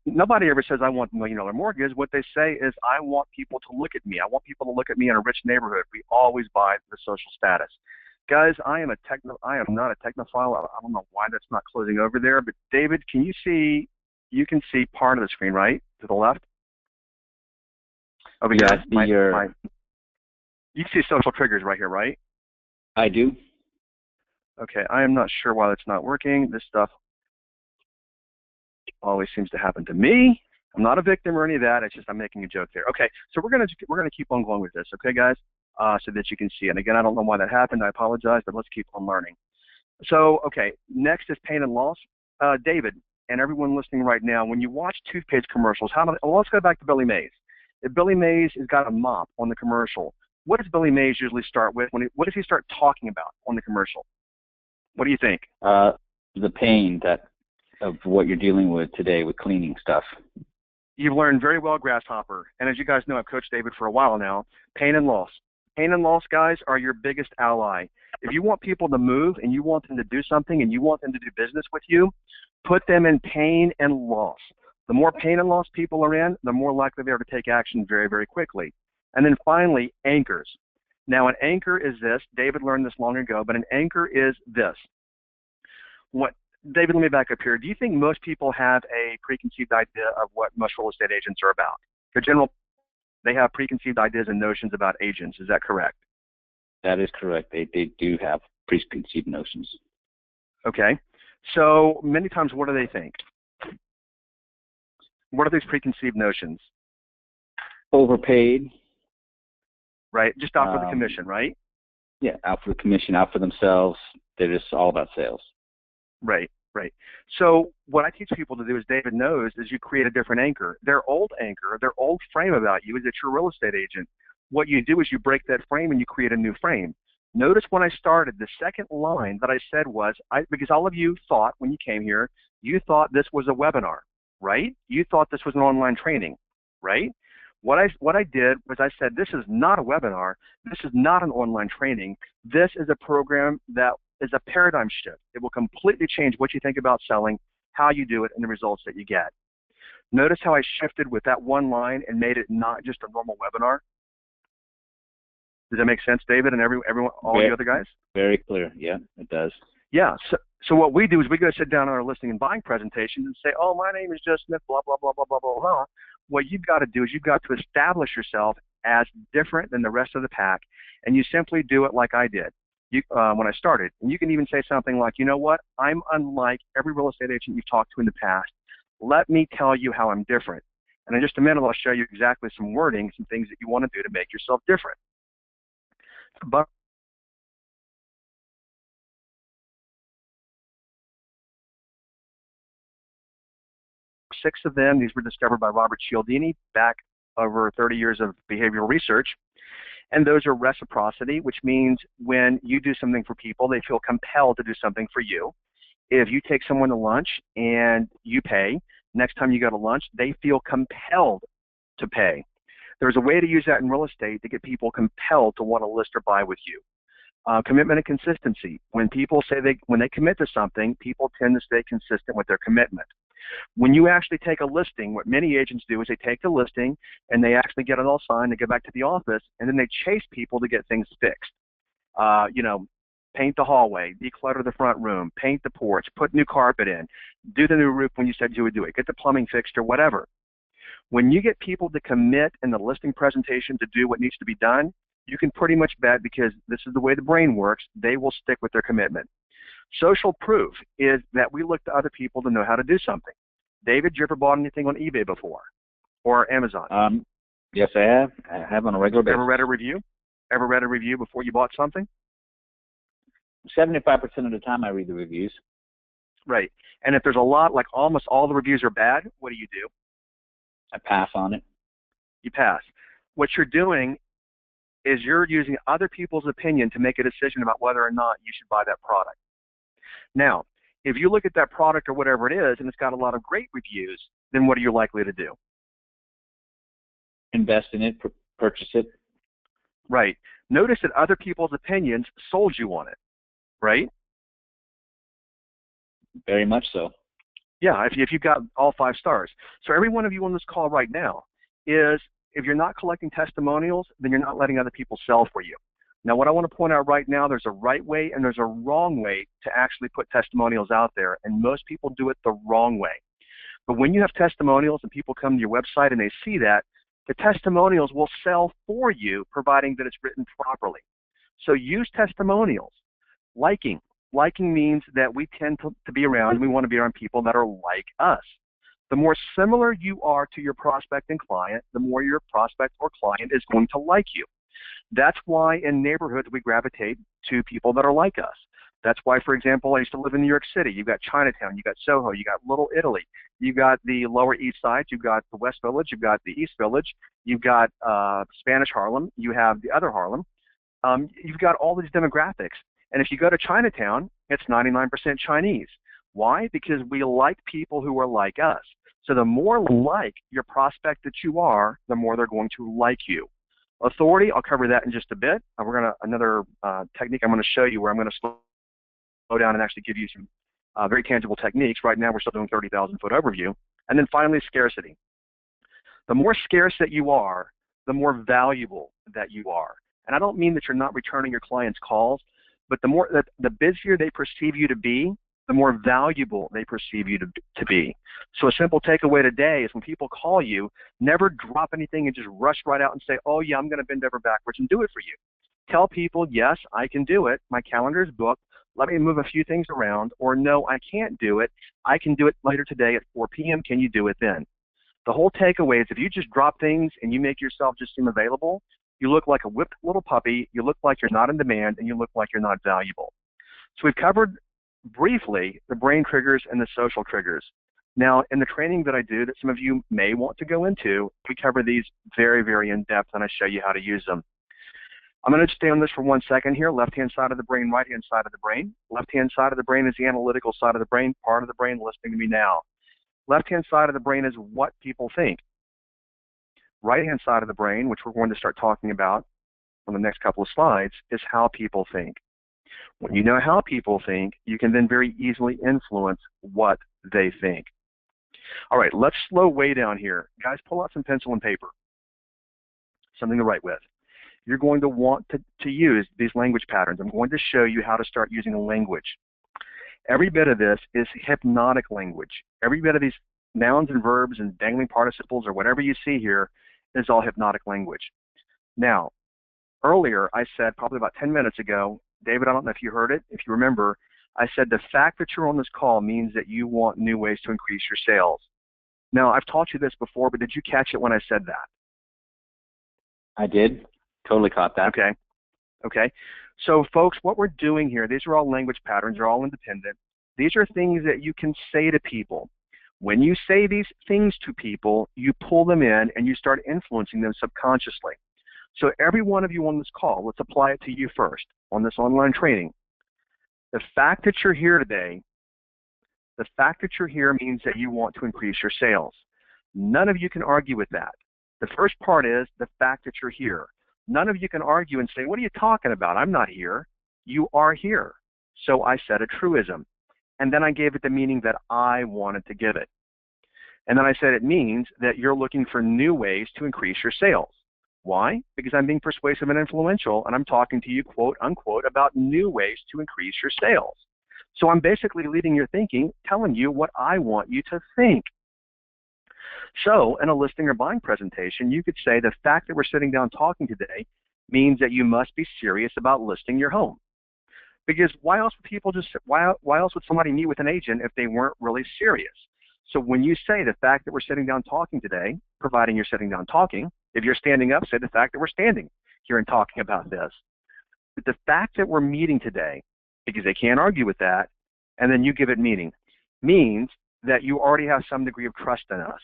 Nobody ever says, I want $1 million mortgage. What they say is, I want people to look at me. I want people to look at me in a rich neighborhood. We always buy the social status. Guys, I am not a technophile. I don't know why that's not closing over there. But David, can you see? You can see part of the screen, right? To the left? Over here. You see social triggers right here, right? I do. Okay, I am not sure why that's not working. This stuff always seems to happen to me. I'm not a victim or any of that. It's just I'm making a joke there. Okay, so we're gonna keep on going with this, okay, guys? So that you can see. And again, I don't know why that happened. I apologize, but let's keep on learning. So, okay, next is pain and loss. David, and everyone listening right now, when you watch toothpaste commercials, well, let's go back to Billy Mays. If Billy Mays has got a mop on the commercial, what does Billy Mays usually start with? What does he start talking about on the commercial? What do you think? The pain of what you're dealing with today with cleaning stuff. You've learned very well, Grasshopper. And as you guys know, I've coached David for a while now. Pain and loss. Pain and loss, guys, are your biggest ally. If you want people to move and you want them to do something and you want them to do business with you, put them in pain and loss. The more pain and loss people are in, the more likely they are to take action very, very quickly. And then finally, anchors. Now, an anchor is this. David learned this long ago, but an anchor is this. David, let me back up here. Do you think most people have a preconceived idea of what most real estate agents are about? They have preconceived ideas and notions about agents. Is that correct? That is correct. They do have preconceived notions. Okay. So many times, what do they think? What are these preconceived notions? Overpaid. Right. Just out for the commission, right? Yeah, out for the commission, out for themselves. They're just all about sales. Right, right. So what I teach people to do, as David knows, is you create a different anchor. Their old anchor, their old frame about you is that you're a real estate agent. What you do is you break that frame and you create a new frame. Notice when I started, the second line that I said was, because all of you thought when you came here, you thought this was a webinar, right? You thought this was an online training, right? What I did was I said, this is not a webinar. This is not an online training. This is a program that is a paradigm shift. It will completely change what you think about selling, how you do it, and the results that you get. Notice how I shifted with that one line and made it not just a normal webinar. Does that make sense, David, and everyone, all the other guys? Very clear. Yeah, it does. Yeah. So what we do is we go sit down on our listing and buying presentations and say, oh, my name is Joe Smith, blah, blah, blah, blah, blah, blah, blah. What you've got to do is you've got to establish yourself as different than the rest of the pack, and you simply do it like I did. When I started. And you can even say something like, you know what, I'm unlike every real estate agent you've talked to in the past. Let me tell you how I'm different. And in just a minute, I'll show you exactly some wording, some things that you want to do to make yourself different. But six of them, these were discovered by Robert Cialdini back over 30 years of behavioral research. And those are reciprocity, which means when you do something for people, they feel compelled to do something for you. If you take someone to lunch and you pay, next time you go to lunch, they feel compelled to pay. There's a way to use that in real estate to get people compelled to want to list or buy with you. Commitment and consistency. When people say when they commit to something, people tend to stay consistent with their commitment. When you actually take a listing, what many agents do is they take the listing and they actually get it all signed, they go back to the office, and then they chase people to get things fixed. Paint the hallway, declutter the front room, paint the porch, put new carpet in, do the new roof when you said you would do it, get the plumbing fixed or whatever. When you get people to commit in the listing presentation to do what needs to be done, you can pretty much bet, because this is the way the brain works, they will stick with their commitment. Social proof is that we look to other people to know how to do something. David, you ever bought anything on eBay before or Amazon? Yes, I have. I have on a regular basis. Ever read a review? Ever read a review before you bought something? 75% of the time I read the reviews. Right. And if there's a lot, like almost all the reviews are bad, what do? I pass on it. You pass. What you're doing is you're using other people's opinion to make a decision about whether or not you should buy that product. Now, if you look at that product or whatever it is and it's got a lot of great reviews, then what are you likely to do? Invest in it, purchase it. Right. Notice that other people's opinions sold you on it, right? Very much so. Yeah, if you've got all 5 stars. So every one of you on this call right now is, if you're not collecting testimonials, then you're not letting other people sell for you. Now, what I want to point out right now, there's a right way and there's a wrong way to actually put testimonials out there, and most people do it the wrong way. But when you have testimonials and people come to your website and they see that, the testimonials will sell for you, providing that it's written properly. So use testimonials. Liking. Liking means that we tend to be around, and we want to be around people that are like us. The more similar you are to your prospect and client, the more your prospect or client is going to like you. That's why in neighborhoods we gravitate to people that are like us. That's why, for example, I used to live in New York City. You've got Chinatown, you've got Soho, you've got Little Italy, you've got the Lower East Side, you've got the West Village, you've got the East Village, you've got Spanish Harlem, you have the other Harlem. You've got all these demographics. And if you go to Chinatown, it's 99% Chinese. Why? Because we like people who are like us. So the more like your prospect that you are, the more they're going to like you. Authority, I'll cover that in just a bit. Another technique I'm going to show you where I'm going to slow down and actually give you some very tangible techniques. Right now we're still doing 30,000 foot overview. And then finally, scarcity. The more scarce that you are, the more valuable that you are. And I don't mean that you're not returning your clients' calls, but the busier they perceive you to be, the more valuable they perceive you to be. So a simple takeaway today is when people call you, never drop anything and just rush right out and say, oh yeah, I'm going to bend over backwards and do it for you. Tell people, yes, I can do it. My calendar is booked. Let me move a few things around. Or no, I can't do it. I can do it later today at 4 p.m. Can you do it then? The whole takeaway is if you just drop things and you make yourself just seem available, you look like a whipped little puppy, you look like you're not in demand, and you look like you're not valuable. So we've covered briefly the brain triggers and the social triggers. Now, in the training that I do that some of you may want to go into, we cover these very, very in depth, and I show you how to use them. I'm going to stay on this for 1 second here. Left-hand side of the brain, right-hand side of the brain. Left-hand side of the brain is the analytical side of the brain, part of the brain listening to me now. Left-hand side of the brain is what people think. Right-hand side of the brain, which we're going to start talking about on the next couple of slides, is how people think. When you know how people think, you can then very easily influence what they think. All right, let's slow way down here. Guys, pull out some pencil and paper, something to write with. You're going to want to use these language patterns. I'm going to show you how to start using a language. Every bit of this is hypnotic language. Every bit of these nouns and verbs and dangling participles or whatever you see here is all hypnotic language. Now, earlier I said, probably about 10 minutes ago, David, I don't know if you heard it. If you remember, I said the fact that you're on this call means that you want new ways to increase your sales. Now, I've taught you this before, but did you catch it when I said that? I did. Totally caught that. Okay. Okay. So, folks, what we're doing here, these are all language patterns. They're all independent. These are things that you can say to people. When you say these things to people, you pull them in and you start influencing them subconsciously. So every one of you on this call, let's apply it to you first on this online training. The fact that you're here today, the fact that you're here means that you want to increase your sales. None of you can argue with that. The first part is the fact that you're here. None of you can argue and say, what are you talking about? I'm not here. You are here. So I said a truism. And then I gave it the meaning that I wanted to give it. And then I said it means that you're looking for new ways to increase your sales. Why? Because I'm being persuasive and influential, and I'm talking to you, quote, unquote, about new ways to increase your sales. So I'm basically leading your thinking, telling you what I want you to think. So in a listing or buying presentation, you could say the fact that we're sitting down talking today means that you must be serious about listing your home. Because why else would somebody meet with an agent if they weren't really serious? So when you say the fact that we're sitting down talking today, providing you're sitting down talking, if you're standing up, say the fact that we're standing here and talking about this. But the fact that we're meeting today, because they can't argue with that, and then you give it meaning, means that you already have some degree of trust in us,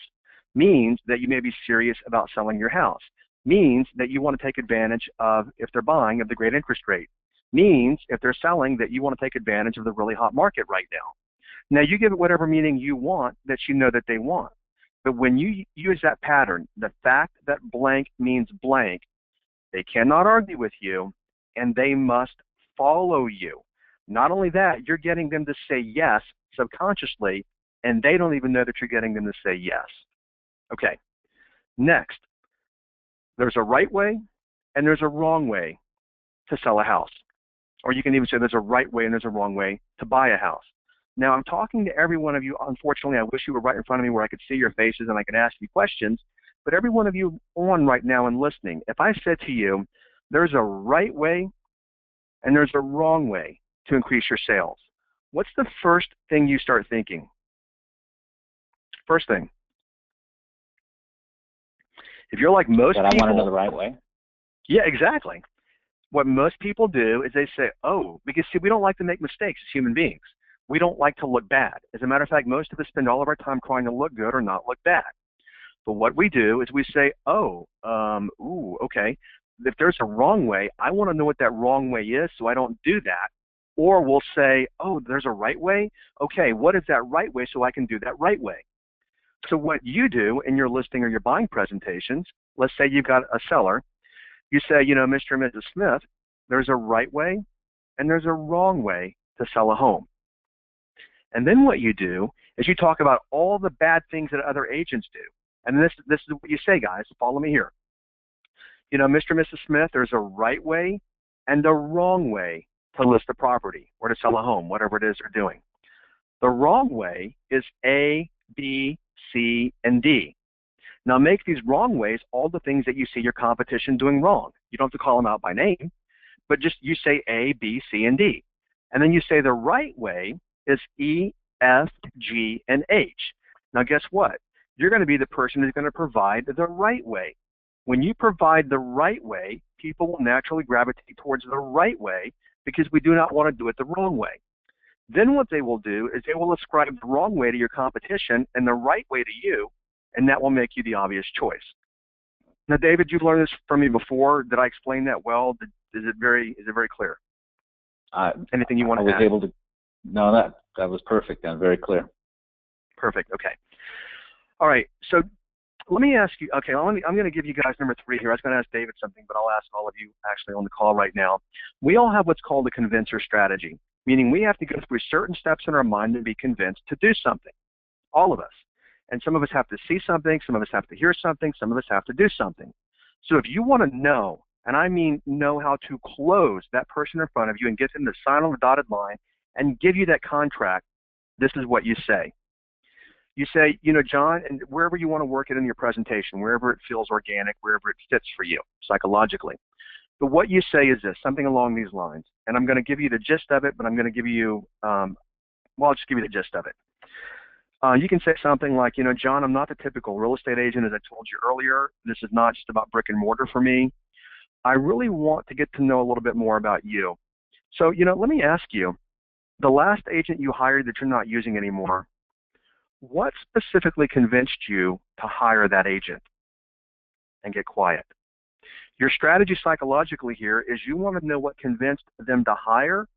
means that you may be serious about selling your house, means that you want to take advantage of, if they're buying, of the great interest rate, means if they're selling that you want to take advantage of the really hot market right now. Now you give it whatever meaning you want that you know that they want. But when you use that pattern, the fact that blank means blank, they cannot argue with you and they must follow you. Not only that, you're getting them to say yes subconsciously, and they don't even know that you're getting them to say yes. Okay, next, there's a right way and there's a wrong way to sell a house. Or you can even say there's a right way and there's a wrong way to buy a house. Now, I'm talking to every one of you. Unfortunately, I wish you were right in front of me where I could see your faces and I could ask you questions. But every one of you on right now and listening, if I said to you, there's a right way and there's a wrong way to increase your sales, what's the first thing you start thinking? First thing. If you're like most people. That I want to know the right way? Yeah, exactly. What most people do is they say, oh, because see, we don't like to make mistakes as human beings. We don't like to look bad. As a matter of fact, most of us spend all of our time trying to look good or not look bad. But what we do is we say, oh, okay, if there's a wrong way, I want to know what that wrong way is so I don't do that. Or we'll say, oh, there's a right way? Okay, what is that right way so I can do that right way? So what you do in your listing or your buying presentations, let's say you've got a seller, you say, Mr. and Mrs. Smith, there's a right way and there's a wrong way to sell a home. And then what you do is you talk about all the bad things that other agents do. And this is what you say, guys. Follow me here. Mr. and Mrs. Smith, there's a right way and a wrong way to list a property or to sell a home, whatever it is they're doing. The wrong way is A, B, C, and D. Now make these wrong ways all the things that you see your competition doing wrong. You don't have to call them out by name, but just you say A, B, C, and D. And then you say the right way is E, F, G, and H. Now guess what? You're going to be the person who's going to provide the right way. When you provide the right way, people will naturally gravitate towards the right way because we do not want to do it the wrong way. Then what they will do is they will ascribe the wrong way to your competition and the right way to you, and that will make you the obvious choice. Now, David, you've learned this from me before. Did I explain that well? Is it very clear? Anything you want to add? No, that was perfect and very clear. Perfect. Okay. All right. So let me ask you. Okay, I'm going to give you guys number 3 here. I was going to ask David something, but I'll ask all of you actually on the call right now. We all have what's called a convincer strategy, meaning we have to go through certain steps in our mind to be convinced to do something. All of us. And some of us have to see something, some of us have to hear something, some of us have to do something. So if you want to know, and I mean know how to close that person in front of you and get them to sign on the dotted line and give you that contract, this is what you say. You say, John, and wherever you want to work it in your presentation, wherever it feels organic, wherever it fits for you psychologically. But what you say is this, something along these lines. And I'm going to give you the gist of it, but I'm going to give you, I'll just give you the gist of it. You can say something like, John, I'm not the typical real estate agent, as I told you earlier. This is not just about brick and mortar for me. I really want to get to know a little bit more about you. So, let me ask you, the last agent you hired that you're not using anymore, what specifically convinced you to hire that agent? And get quiet. Your strategy psychologically here is you want to know what convinced them to hire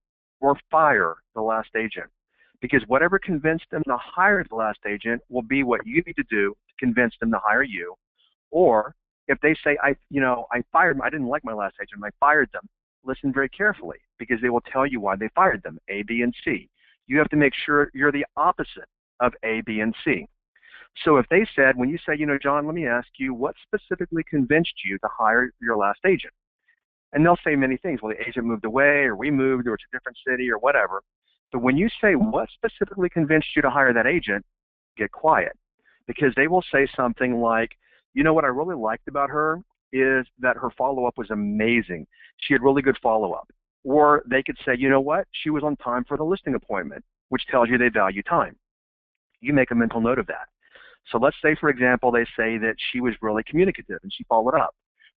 or fire the last agent. Because whatever convinced them to hire the last agent will be what you need to do to convince them to hire you. Or if they say, I fired them, I didn't like my last agent, I fired them, listen very carefully because they will tell you why they fired them, A, B, and C. You have to make sure you're the opposite of A, B, and C. So if they said, when you say, John, let me ask you, what specifically convinced you to hire your last agent? And they'll say many things. Well, the agent moved away, or we moved, or it's a different city, or whatever. But when you say, what specifically convinced you to hire that agent, get quiet. Because they will say something like, what I really liked about her is that her follow-up was amazing. She had really good follow-up. Or they could say, what? She was on time for the listing appointment, which tells you they value time. You make a mental note of that. So let's say, for example, they say that she was really communicative and she followed up.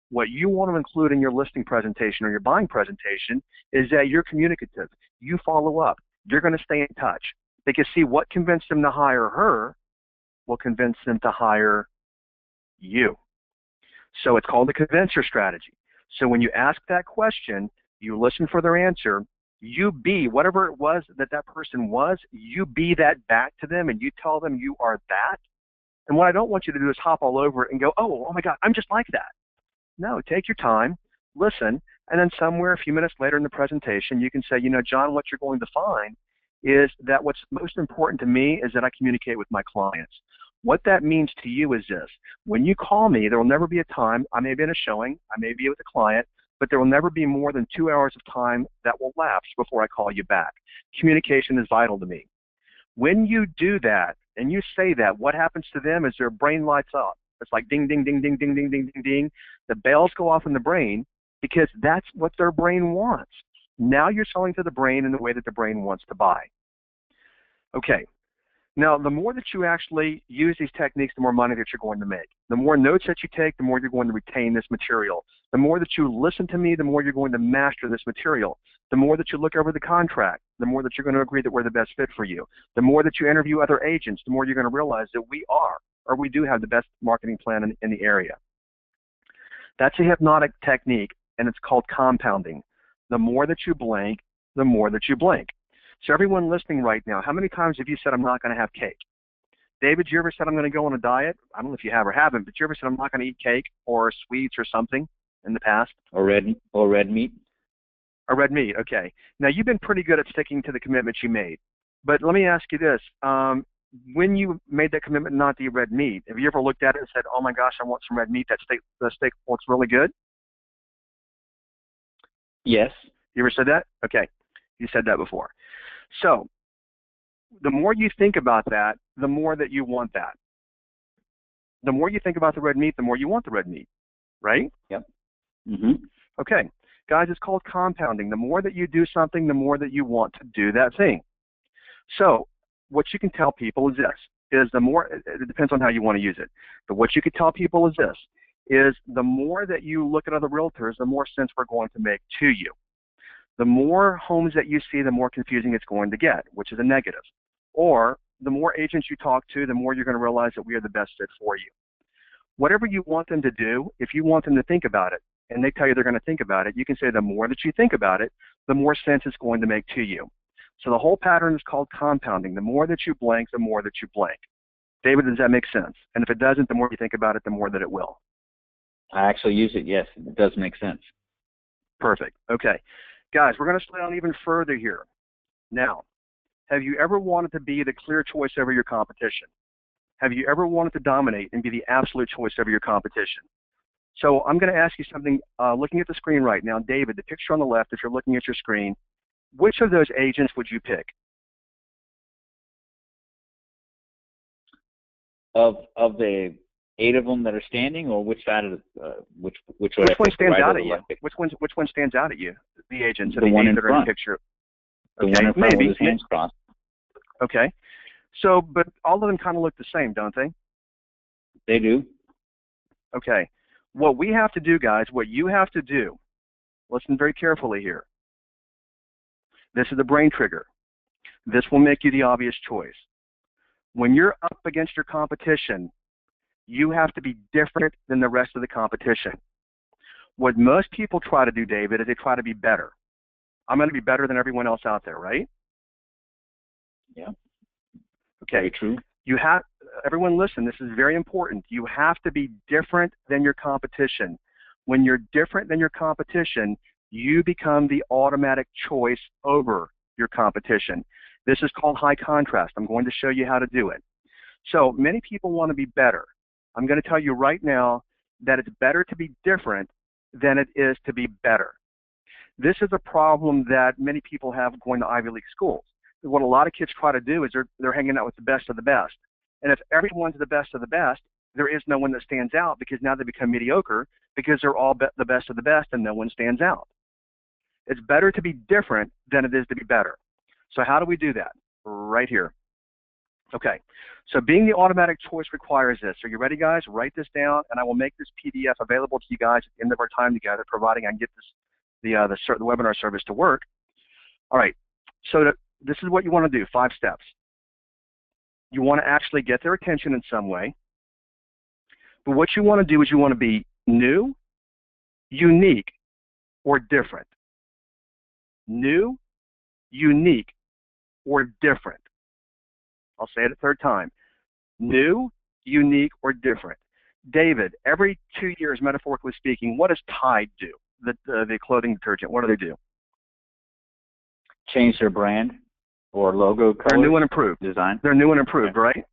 What you want to include in your listing presentation or your buying presentation is that you're communicative. You follow up. You're going to stay in touch. Because, see, what convinced them to hire her will convince them to hire you. So it's called the convincer strategy. So when you ask that question, you listen for their answer, you be whatever it was that person was, you be that back to them and you tell them you are that. And what I don't want you to do is hop all over it and go, oh my God, I'm just like that. No, take your time, listen, and then somewhere a few minutes later in the presentation, you can say, John, what you're going to find is that what's most important to me is that I communicate with my clients. What that means to you is this. When you call me, there will never be a time, I may be in a showing, I may be with a client, but there will never be more than 2 hours of time that will lapse before I call you back. Communication is vital to me. When you do that and you say that, what happens to them is their brain lights up. It's like ding, ding, ding, ding, ding, ding, ding, ding, ding. The bells go off in the brain because that's what their brain wants. Now you're selling to the brain in the way that the brain wants to buy. Okay, Now, the more that you actually use these techniques, the more money that you're going to make. The more notes that you take, the more you're going to retain this material. The more that you listen to me, the more you're going to master this material. The more that you look over the contract, the more that you're going to agree that we're the best fit for you. The more that you interview other agents, the more you're going to realize that we are, or we do have the best marketing plan in the area. That's a hypnotic technique, and it's called compounding. The more that you blank, the more that you blank. So everyone listening right now, how many times have you said, I'm not going to have cake? David, you ever said, I'm going to go on a diet? I don't know if you have or haven't, but you ever said, I'm not going to eat cake or sweets or something in the past? Or red meat. Or red meat, okay. Now, you've been pretty good at sticking to the commitments you made. But let me ask you this. When you made that commitment not to eat red meat, have you ever looked at it and said, oh, my gosh, I want some red meat. The steak looks really good? Yes. You ever said that? Okay. You said that before. So the more you think about that, the more that you want that. The more you think about the red meat, the more you want the red meat, right? Yep. Mm-hmm. Okay. Guys, it's called compounding. The more that you do something, the more that you want to do that thing. So what you can tell people is this, is the more, it depends on how you want to use it, but what you can tell people is this, is the more that you look at other realtors, the more sense we're going to make to you. The more homes that you see, the more confusing it's going to get, which is a negative. Or the more agents you talk to, the more you're going to realize that we are the best fit for you. Whatever you want them to do, if you want them to think about it, and they tell you they're going to think about it, you can say the more that you think about it, the more sense it's going to make to you. So the whole pattern is called compounding. The more that you blank, the more that you blank. David, does that make sense? And if it doesn't, the more you think about it, the more that it will. I actually use it, yes. It does make sense. Perfect. Okay. Guys, we're going to slow down even further here. Now, have you ever wanted to be the clear choice over your competition? Have you ever wanted to dominate and be the absolute choice over your competition? So I'm going to ask you something, looking at the screen right now. David, the picture on the left, if you're looking at your screen, which of those agents would you pick? Of the 8 of them that are standing, or which side of the, which one stands out at you? Which one stands out at you? The agents, the one in that are in the picture. The one in front with his hands crossed. Okay. So, but all of them kind of look the same, don't they? They do. Okay. What we have to do, guys, what you have to do, listen very carefully here. This is the brain trigger. This will make you the obvious choice. When you're up against your competition, you have to be different than the rest of the competition. What most people try to do, David, is they try to be better. I'm going to be better than everyone else out there, right? Yeah. Okay. Very true. You have, everyone listen, this is very important. You have to be different than your competition. When you're different than your competition, you become the automatic choice over your competition. This is called high contrast. I'm going to show you how to do it. So many people want to be better. I'm going to tell you right now that it's better to be different than it is to be better. This is a problem that many people have going to Ivy League schools. What a lot of kids try to do is they're hanging out with the best of the best. And if everyone's the best of the best, there is no one that stands out, because now they become mediocre because they're all the best of the best and no one stands out. It's better to be different than it is to be better. So how do we do that? Right here. Okay, so being the automatic choice requires this. Are you ready, guys? Write this down, and I will make this PDF available to you guys at the end of our time together, providing I can get the webinar service to work. All right, so this is what you want to do, 5 steps. You want to actually get their attention in some way, but what you want to do is you want to be new, unique, or different. New, unique, or different. I'll say it a third time. New, unique, or different. David, every 2 years, metaphorically speaking, what does Tide do? The clothing detergent, what do? Change their brand or logo colors. They're new and improved. Design. They're new and improved, Yeah. right?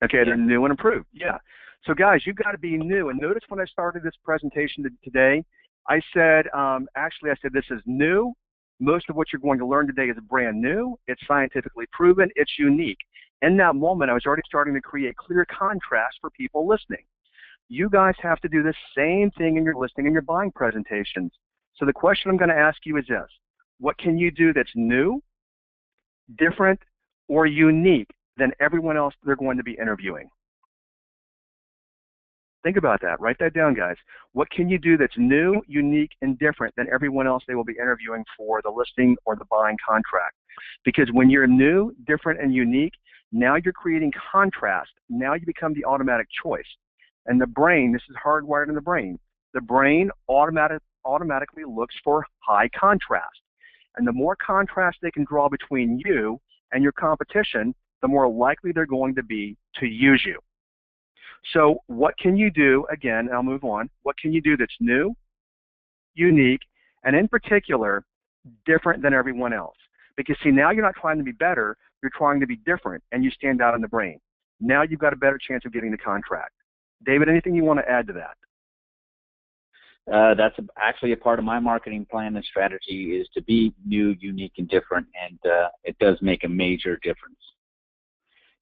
Okay, Yeah. They're new and improved. Yeah. So guys, you've got to be new. And notice when I started this presentation today, I said, this is new. Most of what you're going to learn today is brand new. It's scientifically proven. It's unique. In that moment, I was already starting to create clear contrast for people listening. You guys have to do the same thing in your listing and your buying presentations. So the question I'm going to ask you is this. What can you do that's new, different, or unique than everyone else they're going to be interviewing. Think about that. Write that down, guys. What can you do that's new, unique, and different than everyone else they will be interviewing for the listing or the buying contract? Because when you're new, different, and unique, now you're creating contrast. Now you become the automatic choice. And the brain, this is hardwired in the brain automatically looks for high contrast. And the more contrast they can draw between you and your competition, the more likely they're going to be to use you. So what can you do, again, I'll move on, what can you do that's new, unique, and in particular, different than everyone else? Because see, now you're not trying to be better, you're trying to be different, and you stand out in the brain. Now you've got a better chance of getting the contract. David, anything you want to add to that? That's actually a part of my marketing plan and strategy, is to be new, unique, and different, and it does make a major difference.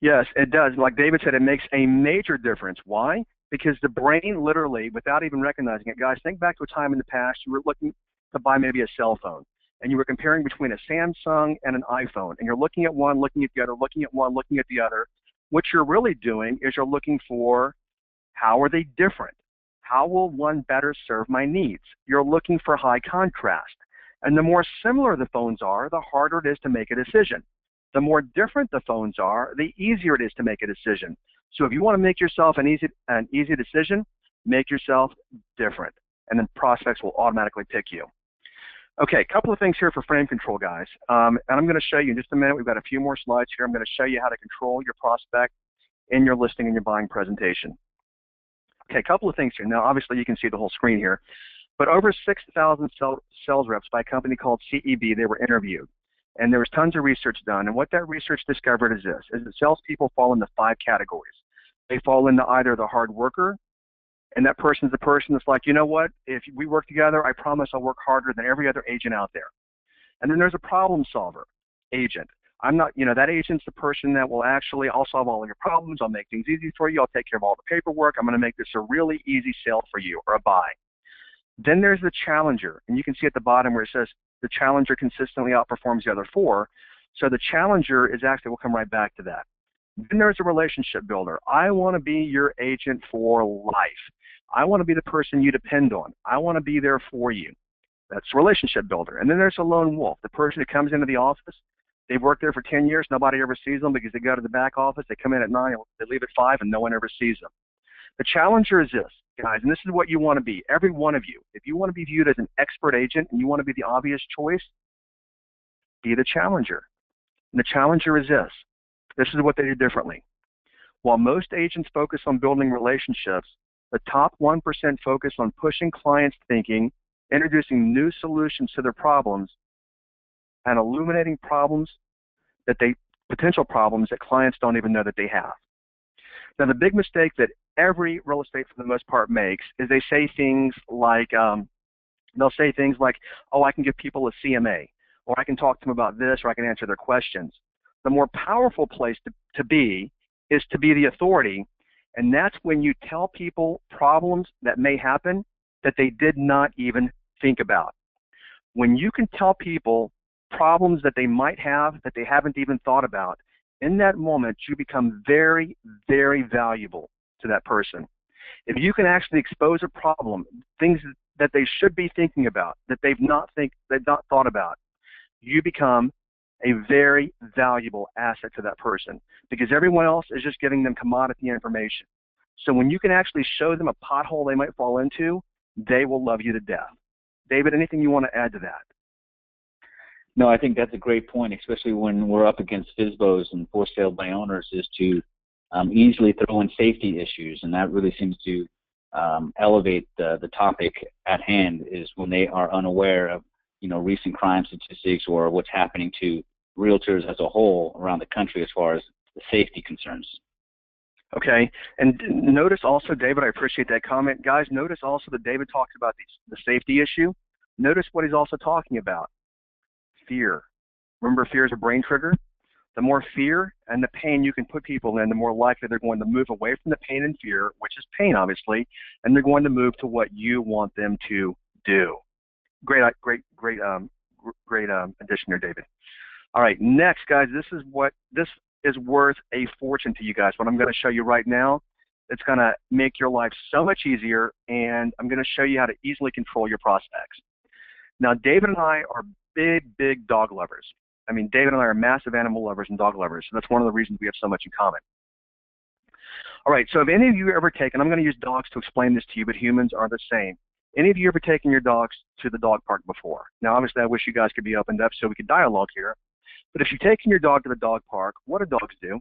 Yes, it does. Like David said, it makes a major difference. Why? Because the brain literally, without even recognizing it, guys, think back to a time in the past you were looking to buy maybe a cell phone, and you were comparing between a Samsung and an iPhone, and you're looking at one, looking at the other, looking at one, looking at the other. What you're really doing is you're looking for, how are they different? How will one better serve my needs? You're looking for high contrast. And the more similar the phones are, the harder it is to make a decision. The more different the phones are, the easier it is to make a decision. So if you want to make yourself an easy decision, make yourself different, and then prospects will automatically pick you. Okay, a couple of things here for frame control, guys. And I'm going to show you in just a minute. We've got a few more slides here. I'm going to show you how to control your prospect in your listing and your buying presentation. Okay, a couple of things here. Now, obviously, you can see the whole screen here. But over 6,000 sales reps by a company called CEB, they were interviewed. And there was tons of research done. And what that research discovered is this, is that salespeople fall into 5 categories. They fall into either the hard worker, and that person's the person that's like, you know what, if we work together, I promise I'll work harder than every other agent out there. And then there's a problem solver agent. I'm not, that agent's the person that will actually, I'll solve all of your problems, I'll make things easy for you, I'll take care of all the paperwork, I'm going to make this a really easy sale for you, or a buy. Then there's the challenger, and you can see at the bottom where it says the challenger consistently outperforms the other 4. So the challenger is actually, we'll come right back to that. Then there's a relationship builder. I want to be your agent for life. I want to be the person you depend on. I want to be there for you. That's a relationship builder. And then there's a lone wolf, the person who comes into the office. They've worked there for 10 years. Nobody ever sees them because they go to the back office. They come in at 9, they leave at 5, and no one ever sees them. The challenger is this, guys, and this is what you want to be, every one of you. If you want to be viewed as an expert agent and you want to be the obvious choice, be the challenger. And the challenger is this. This is what they do differently. While most agents focus on building relationships, the top 1% focus on pushing clients' thinking, introducing new solutions to their problems, and illuminating potential problems that clients don't even know that they have. Now, the big mistake that every real estate, for the most part, makes is they say things like, oh, I can give people a CMA, or I can talk to them about this, or I can answer their questions. The more powerful place to be is to be the authority, and that's when you tell people problems that may happen that they did not even think about. When you can tell people problems that they might have that they haven't even thought about, in that moment you become very, very valuable to that person. If you can actually expose a problem, things that they should be thinking about, that they've not thought about, you become a very valuable asset to that person, because everyone else is just giving them commodity information. So when you can actually show them a pothole they might fall into, they will love you to death. David, anything you want to add to that? No, I think that's a great point, especially when we're up against FSBOs and for sale by owners, is to easily throw in safety issues, and that really seems to elevate the topic at hand, is when they are unaware of recent crime statistics or what's happening to realtors as a whole around the country as far as the safety concerns. Okay, and notice also, David, I appreciate that comment. Guys, notice also that David talks about the safety issue. Notice what he's also talking about. Fear. Remember, fear is a brain trigger? The more fear and the pain you can put people in, the more likely they're going to move away from the pain and fear, which is pain, obviously, and they're going to move to what you want them to do. Great addition there, David. All right, next, guys, this is worth a fortune to you guys. What I'm going to show you right now, it's going to make your life so much easier, and I'm going to show you how to easily control your prospects. Now, David and I are big dog lovers. I mean, David and I are massive animal lovers and dog lovers, so that's one of the reasons we have so much in common. All right, so have any of you ever taken, I'm going to use dogs to explain this to you, but humans are the same. Any of you ever taken your dogs to the dog park before? Now, obviously, I wish you guys could be opened up so we could dialogue here, but if you're taking your dog to the dog park, what do dogs do?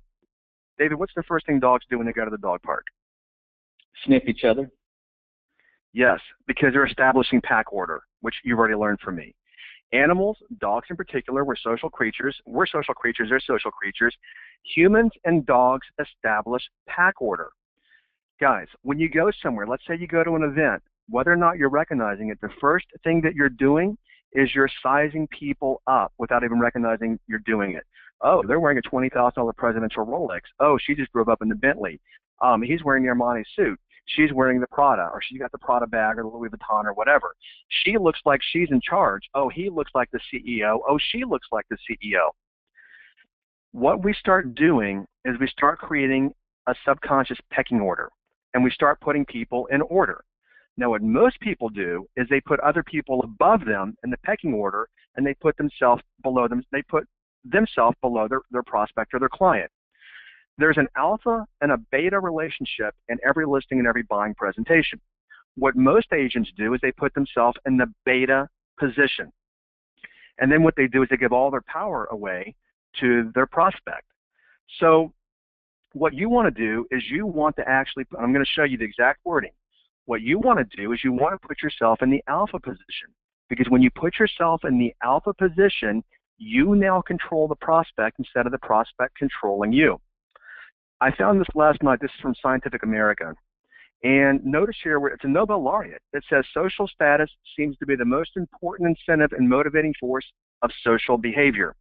David, what's the first thing dogs do when they go to the dog park? Sniff each other. Yes, because they're establishing pack order, which you've already learned from me. Animals, dogs in particular, we're social creatures. We're social creatures, they're social creatures. Humans and dogs establish pack order. Guys, when you go somewhere, let's say you go to an event, whether or not you're recognizing it, the first thing that you're doing is you're sizing people up without even recognizing you're doing it. Oh, they're wearing a $20,000 presidential Rolex. Oh, she just drove up in the Bentley. He's wearing the Armani suit. She's wearing the Prada, or she's got the Prada bag or the Louis Vuitton or whatever. She looks like she's in charge. Oh, he looks like the CEO. Oh, she looks like the CEO. What we start doing is we start creating a subconscious pecking order, and we start putting people in order. Now, what most people do is they put other people above them in the pecking order, and they put themselves below them. They put themselves below their prospect or their client. There's an alpha and a beta relationship in every listing and every buying presentation. What most agents do is they put themselves in the beta position. And then what they do is they give all their power away to their prospect. So what you want to do is you want to actually, I'm going to show you the exact wording. What you want to do is you want to put yourself in the alpha position. Because when you put yourself in the alpha position, you now control the prospect instead of the prospect controlling you. I found this last night. This is from Scientific America. And notice here, where it's a Nobel laureate. It says social status seems to be the most important incentive and motivating force of social behavior.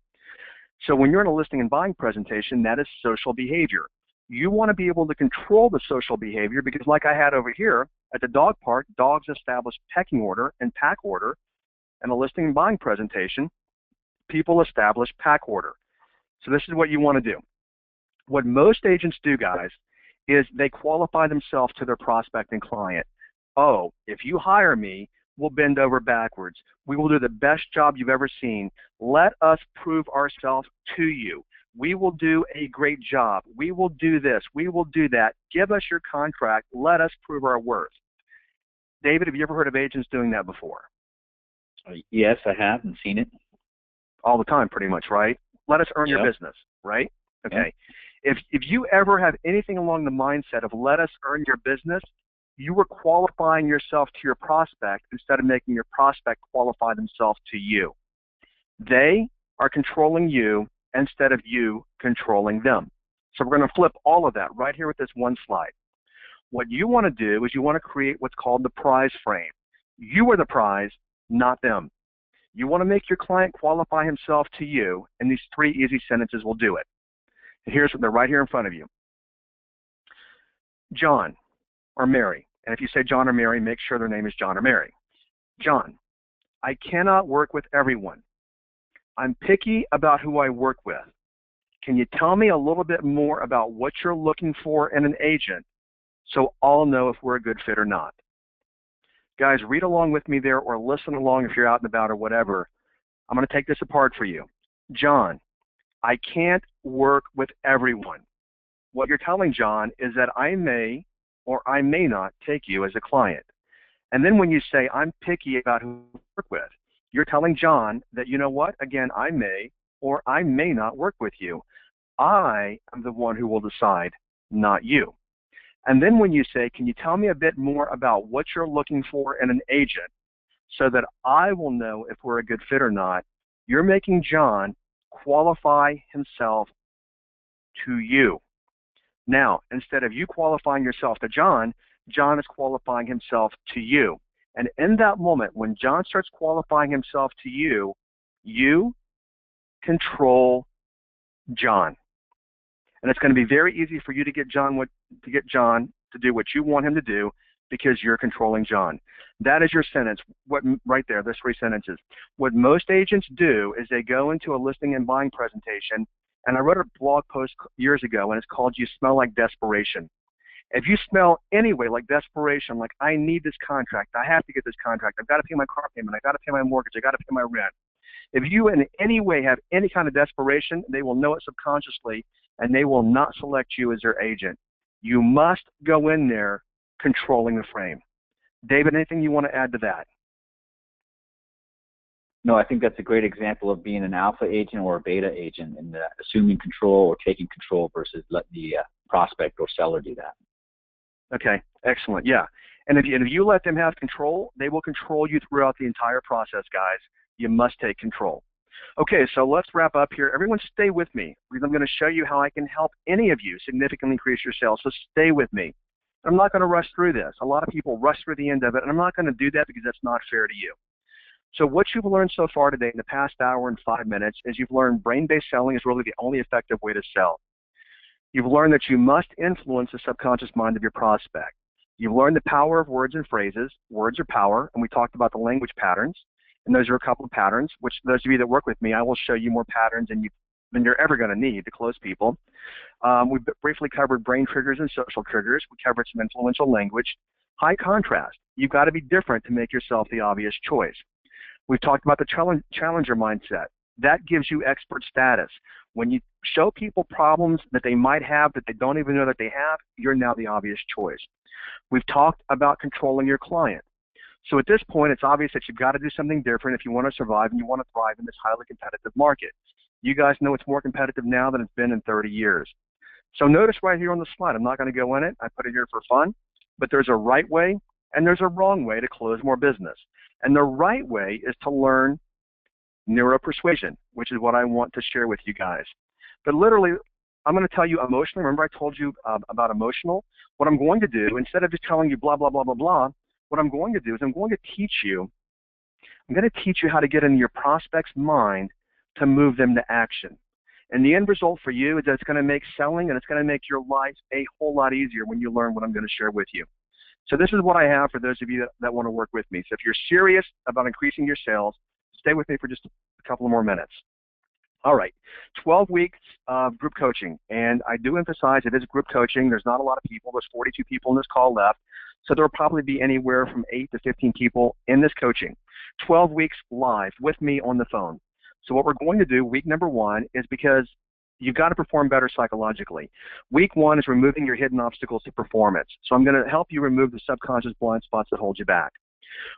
So when you're in a listing and buying presentation, that is social behavior. You want to be able to control the social behavior because like I had over here at the dog park, dogs establish pecking order and pack order. In a listing and buying presentation, people establish pack order. So this is what you want to do. What most agents do, guys, is they qualify themselves to their prospect and client. Oh, if you hire me, we'll bend over backwards. We will do the best job you've ever seen. Let us prove ourselves to you. We will do a great job. We will do this. We will do that. Give us your contract. Let us prove our worth. David, have you ever heard of agents doing that before? Yes, I have and seen it. All the time, pretty much, right? Let us earn your business, right? Okay. Yep. If you ever have anything along the mindset of let us earn your business, you are qualifying yourself to your prospect instead of making your prospect qualify themselves to you. They are controlling you instead of you controlling them. So we're going to flip all of that right here with this one slide. What you want to do is you want to create what's called the prize frame. You are the prize, not them. You want to make your client qualify himself to you, and these 3 easy sentences will do it. Here's what they're right here in front of you. John or Mary. And if you say John or Mary, make sure their name is John or Mary. John, I cannot work with everyone. I'm picky about who I work with. Can you tell me a little bit more about what you're looking for in an agent so I'll know if we're a good fit or not? Guys, read along with me there or listen along if you're out and about or whatever. I'm going to take this apart for you. John, I can't work with everyone. What you're telling John is that I may or I may not take you as a client. And then when you say, I'm picky about who I work with, you're telling John that, you know what, again, I may or I may not work with you. I am the one who will decide, not you. And then when you say, can you tell me a bit more about what you're looking for in an agent so that I will know if we're a good fit or not, you're making John qualify himself to you. Now, instead of you qualifying yourself to John, John is qualifying himself to you. And in that moment, when John starts qualifying himself to you, you control John. And it's going to be very easy for you to get John to do what you want him to do because you're controlling John. That is your sentence. What right there, there's 3 sentences. What most agents do is they go into a listing and buying presentation And I wrote a blog post years ago, and it's called You Smell Like Desperation. If you smell anyway like desperation, like I need this contract, I have to get this contract, I've got to pay my car payment, I've got to pay my mortgage, I've got to pay my rent. If you in any way have any kind of desperation, they will know it subconsciously, and they will not select you as their agent. You must go in there controlling the frame. David, anything you want to add to that? No, I think that's a great example of being an alpha agent or a beta agent, and assuming control or taking control versus letting the prospect or seller do that. Okay, excellent. Yeah, and if you let them have control, they will control you throughout the entire process, guys. You must take control. Okay, so let's wrap up here. Everyone stay with me, because I'm going to show you how I can help any of you significantly increase your sales, so stay with me. I'm not going to rush through this. A lot of people rush through the end of it, and I'm not going to do that because that's not fair to you. So what you've learned so far today in the past hour and 5 minutes is you've learned brain-based selling is really the only effective way to sell. You've learned that you must influence the subconscious mind of your prospect. You've learned the power of words and phrases. Words are power, and we talked about the language patterns, and those are a couple of patterns, which those of you that work with me, I will show you more patterns than you're ever going to need to close people. We briefly covered brain triggers and social triggers. We covered some influential language. High contrast. You've got to be different to make yourself the obvious choice. We've talked about the challenger mindset. That gives you expert status. When you show people problems that they might have that they don't even know that they have, you're now the obvious choice. We've talked about controlling your client. So at this point, it's obvious that you've got to do something different if you want to survive and you want to thrive in this highly competitive market. You guys know it's more competitive now than it's been in 30 years. So notice right here on the slide, I'm not going to go in it. I put it here for fun, but there's a right way and there's a wrong way to close more business. And the right way is to learn neuropersuasion, which is what I want to share with you guys. But literally, I'm going to tell you emotional. Remember I told you about emotional? What I'm going to do, instead of just telling you blah, blah, blah, blah, blah, what I'm going to do is I'm going to teach you how to get into your prospect's mind to move them to action. And the end result for you is that it's going to make selling and it's going to make your life a whole lot easier when you learn what I'm going to share with you. So this is what I have for those of you that want to work with me. So if you're serious about increasing your sales, stay with me for just a couple of more minutes. All right, 12 weeks of group coaching. And I do emphasize it is group coaching. There's not a lot of people. There's 42 people in this call left. So there will probably be anywhere from 8 to 15 people in this coaching. 12 weeks live with me on the phone. So what we're going to do, week number 1, is because you've got to perform better psychologically. Week 1 is removing your hidden obstacles to performance. So I'm going to help you remove the subconscious blind spots that hold you back.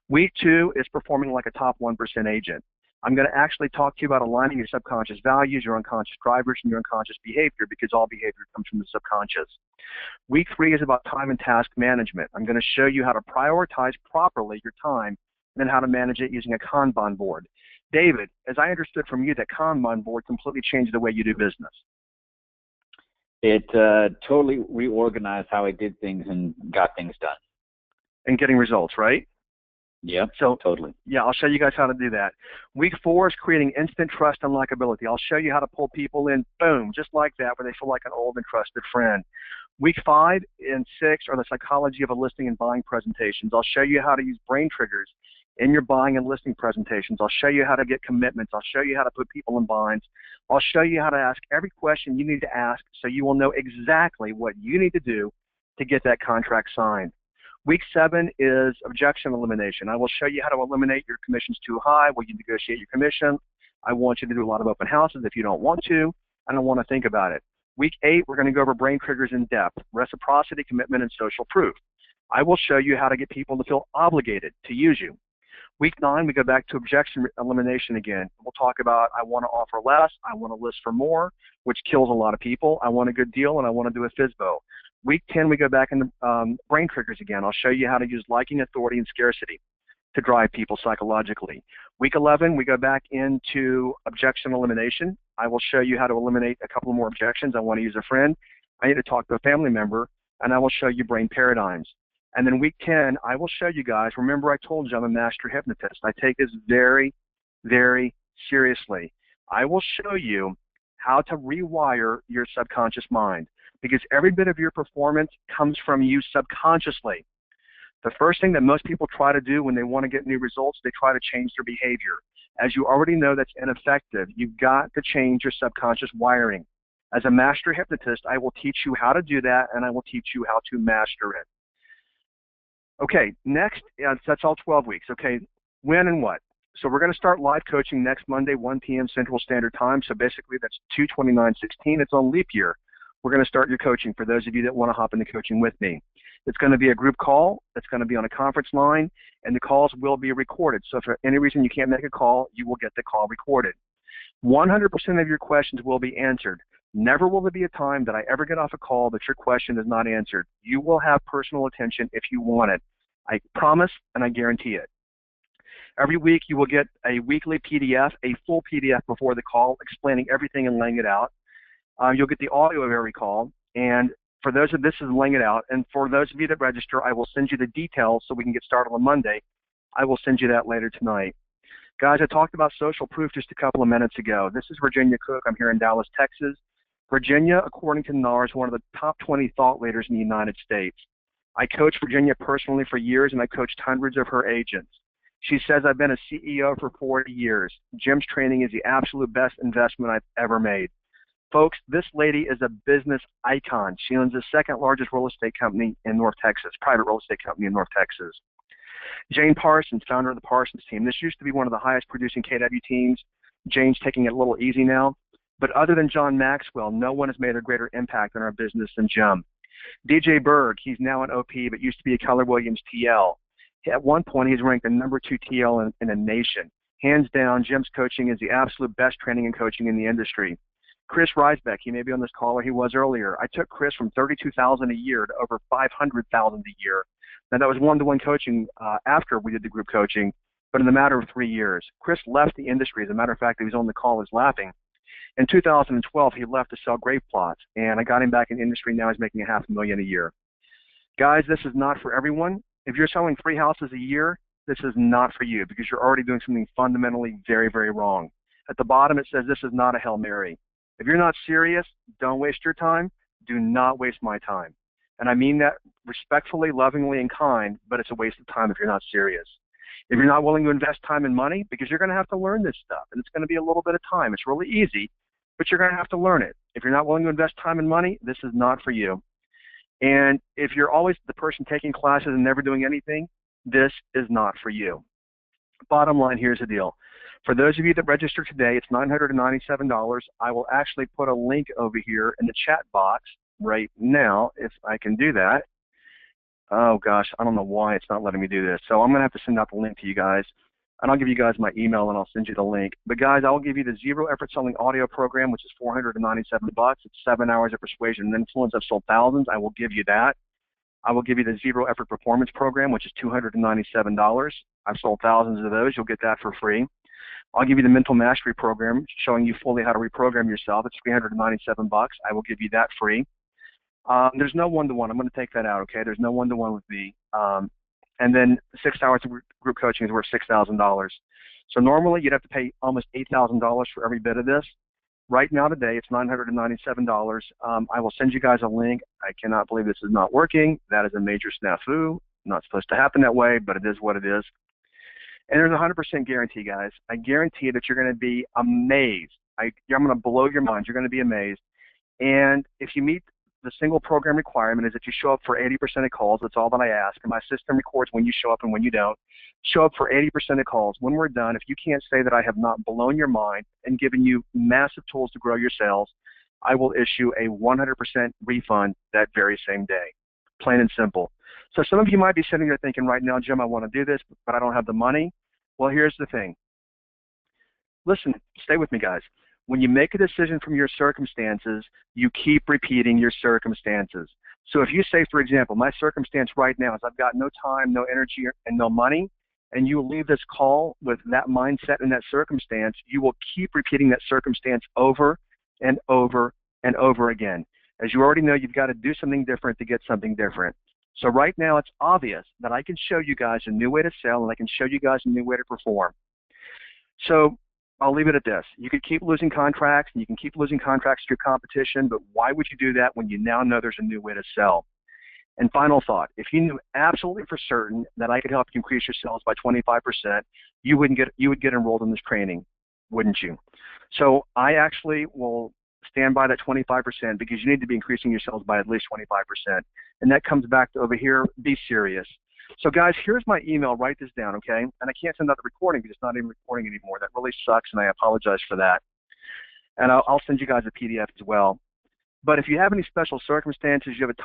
Week 2 is performing like a top 1% agent. I'm going to actually talk to you about aligning your subconscious values, your unconscious drivers, and your unconscious behavior, because all behavior comes from the subconscious. Week 3 is about time and task management. I'm going to show you how to prioritize properly your time and then how to manage it using a Kanban board. David, as I understood from you, that Kanban board completely changed the way you do business. It totally reorganized how I did things and got things done. And getting results, right? Yeah, so totally. Yeah, I'll show you guys how to do that. Week 4 is creating instant trust and likability. I'll show you how to pull people in, boom, just like that, where they feel like an old and trusted friend. Week 5 and 6 are the psychology of a listing and buying presentations. I'll show you how to use brain triggers in your buying and listing presentations. I'll show you how to get commitments. I'll show you how to put people in binds. I'll show you how to ask every question you need to ask so you will know exactly what you need to do to get that contract signed. Week 7 is objection elimination. I will show you how to eliminate your commissions too high, where you negotiate your commission. I want you to do a lot of open houses if you don't want to. I don't want to think about it. Week 8, we're going to go over brain triggers in depth, reciprocity, commitment, and social proof. I will show you how to get people to feel obligated to use you. Week 9, we go back to objection elimination again. We'll talk about I want to offer less, I want to list for more, which kills a lot of people. I want a good deal, and I want to do a FISBO. Week 10, we go back into brain triggers again. I'll show you how to use liking, authority, and scarcity to drive people psychologically. Week 11, we go back into objection elimination. I will show you how to eliminate a couple more objections. I want to use a friend. I need to talk to a family member, and I will show you brain paradigms. And then week 10, I will show you guys, remember I told you I'm a master hypnotist. I take this very, very seriously. I will show you how to rewire your subconscious mind, because every bit of your performance comes from you subconsciously. The first thing that most people try to do when they want to get new results, they try to change their behavior. As you already know, that's ineffective. You've got to change your subconscious wiring. As a master hypnotist, I will teach you how to do that, and I will teach you how to master it. Okay, next, that's all 12 weeks. Okay, when and what? So we're going to start live coaching next Monday, 1 p.m. Central Standard Time. So basically that's 2/29/16. It's on leap year. We're going to start your coaching for those of you that want to hop into coaching with me. It's going to be a group call. It's going to be on a conference line, and the calls will be recorded. So if for any reason you can't make a call, you will get the call recorded. 100% of your questions will be answered. Never will there be a time that I ever get off a call that your question is not answered. You will have personal attention if you want it. I promise, and I guarantee it. Every week you will get a weekly PDF, a full PDF before the call, explaining everything and laying it out. You'll get the audio of every call, and for those of this is laying it out, and for those of you that register, I will send you the details so we can get started on Monday. I will send you that later tonight. Guys, I talked about social proof just a couple of minutes ago. This is Virginia Cook. I'm here in Dallas, Texas. Virginia, according to NAR, is one of the top 20 thought leaders in the United States. I coached Virginia personally for years, and I coached hundreds of her agents. She says, I've been a CEO for 40 years. Jim's training is the absolute best investment I've ever made. Folks, this lady is a business icon. She owns the second largest real estate company in North Texas, private real estate company in North Texas. Jane Parsons, founder of the Parsons team. This used to be one of the highest producing KW teams. Jane's taking it a little easy now. But other than John Maxwell, no one has made a greater impact on our business than Jim. DJ Berg, he's now an OP, but used to be a Keller Williams TL. At one point, he's ranked the #2 TL in the nation. Hands down, Jim's coaching is the absolute best training and coaching in the industry. Chris Reisbeck, he may be on this call or he was earlier. I took Chris from $32,000 a year to over $500,000 a year. Now, that was one-to-one coaching after we did the group coaching, but in the matter of 3 years. Chris left the industry. As a matter of fact, he was on the call, he's laughing. In 2012, he left to sell grape plots, and I got him back in the industry. Now he's making $500,000 a year. Guys, this is not for everyone. If you're selling 3 houses a year, this is not for you because you're already doing something fundamentally very, very wrong. At the bottom, it says this is not a Hail Mary. If you're not serious, don't waste your time. Do not waste my time. And I mean that respectfully, lovingly, and kind, but it's a waste of time if you're not serious. If you're not willing to invest time and money, because you're going to have to learn this stuff, and it's going to be a little bit of time. It's really easy, but you're going to have to learn it. If you're not willing to invest time and money, this is not for you. And if you're always the person taking classes and never doing anything, this is not for you. Bottom line, here's the deal. For those of you that register today, it's $997. I will actually put a link over here in the chat box right now, if I can do that. Oh, gosh, I don't know why it's not letting me do this. So I'm going to have to send out the link to you guys. And I'll give you guys my email, and I'll send you the link. But, guys, I will give you the Zero Effort Selling audio program, which is $497. It's 7 hours of persuasion and influence. I've sold thousands. I will give you that. I will give you the Zero Effort Performance program, which is $297. I've sold thousands of those. You'll get that for free. I'll give you the Mental Mastery program, showing you fully how to reprogram yourself. It's $397. I will give you that free. There's no one-to-one. I'm going to take that out, okay? There's no one-to-one with me. And then 6 hours of group coaching is worth $6,000. So normally you'd have to pay almost $8,000 for every bit of this. Right now today it's $997. I will send you guys a link. I cannot believe this is not working. That is a major snafu. Not supposed to happen that way, but it is what it is. And there's a 100% guarantee, guys. I guarantee that you're going to be amazed. I'm going to blow your mind. You're going to be amazed. And if you meet the single program requirement is that you show up for 80% of calls. That's all that I ask. And my system records when you show up and when you don't. Show up for 80% of calls. When we're done, if you can't say that I have not blown your mind and given you massive tools to grow your sales, I will issue a 100% refund that very same day. Plain and simple. So some of you might be sitting there thinking right now, Jim, I want to do this, but I don't have the money. Well, here's the thing. Listen, stay with me, guys. When you make a decision from your circumstances, you keep repeating your circumstances. So if you say, for example, my circumstance right now is I've got no time, no energy, and no money, and you leave this call with that mindset and that circumstance, you will keep repeating that circumstance over and over and over again. As you already know, you've got to do something different to get something different. So right now it's obvious that I can show you guys a new way to sell and I can show you guys a new way to perform. So I'll leave it at this. You could keep losing contracts and you can keep losing contracts to your competition, but why would you do that when you now know there's a new way to sell? And final thought, if you knew absolutely for certain that I could help you increase your sales by 25%, you would get enrolled in this training, wouldn't you? So I actually will stand by that 25% because you need to be increasing your sales by at least 25%. And that comes back to over here, be serious. So guys, here's my email. Write this down, okay? And I can't send out the recording because it's not even recording anymore. That really sucks, and I apologize for that. And I'll send you guys a PDF as well. But if you have any special circumstances, you have a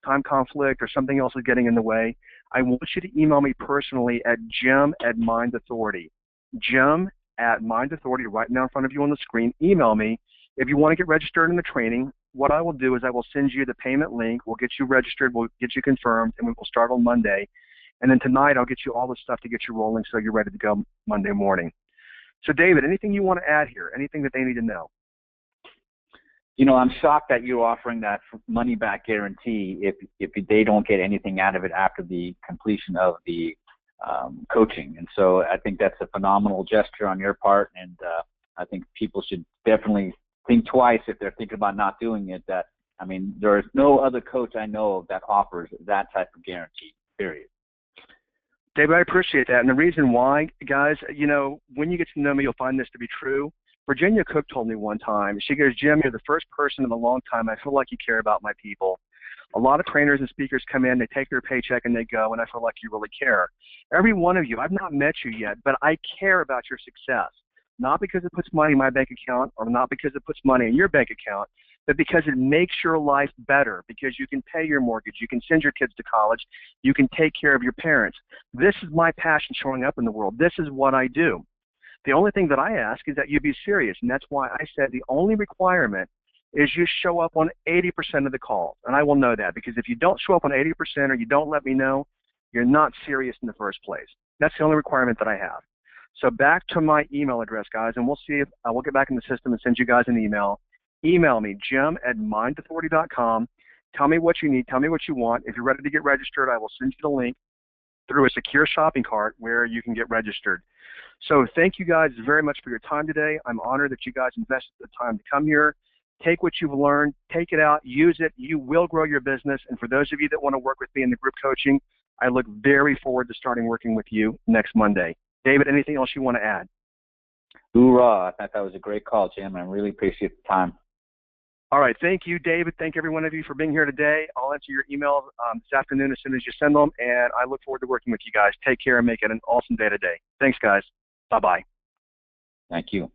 time conflict or something else is getting in the way, I want you to email me personally at Jim@MindAuthority. Jim@MindAuthority, right now in front of you on the screen. Email me. If you want to get registered in the training, what I will do is I will send you the payment link. We'll get you registered. We'll get you confirmed, and we will start on Monday. And then tonight I'll get you all the stuff to get you rolling so you're ready to go Monday morning. So, David, anything you want to add here? Anything that they need to know? You know, I'm shocked that you're offering that money-back guarantee if they don't get anything out of it after the completion of the coaching. And so I think that's a phenomenal gesture on your part, and I think people should definitely think twice if they're thinking about not doing it. That, I mean, there is no other coach I know of that offers that type of guarantee, period. David, I appreciate that. And the reason why, guys, you know, when you get to know me, you'll find this to be true. Virginia Cook told me one time, she goes, Jim, you're the first person in a long time I feel like you care about my people. A lot of trainers and speakers come in, they take their paycheck and they go, and I feel like you really care. Every one of you, I've not met you yet, but I care about your success. Not because it puts money in my bank account or not because it puts money in your bank account, but because it makes your life better, because you can pay your mortgage, you can send your kids to college, you can take care of your parents. This is my passion showing up in the world. This is what I do. The only thing that I ask is that you be serious, and that's why I said the only requirement is you show up on 80% of the calls, and I will know that, because if you don't show up on 80% or you don't let me know, you're not serious in the first place. That's the only requirement that I have. So back to my email address, guys, and we'll see if I will get back in the system and send you guys an email. Email me, Jim@MindAuthority.com. Tell me what you need. Tell me what you want. If you're ready to get registered, I will send you the link through a secure shopping cart where you can get registered. So thank you guys very much for your time today. I'm honored that you guys invested the time to come here. Take what you've learned, take it out, use it. You will grow your business. And for those of you that want to work with me in the group coaching, I look very forward to starting working with you next Monday. David, anything else you want to add? Hoorah. I thought that was a great call, Jim. I really appreciate the time. All right. Thank you, David. Thank every one of you for being here today. I'll answer your emails this afternoon as soon as you send them, and I look forward to working with you guys. Take care and make it an awesome day today. Thanks, guys. Bye-bye. Thank you.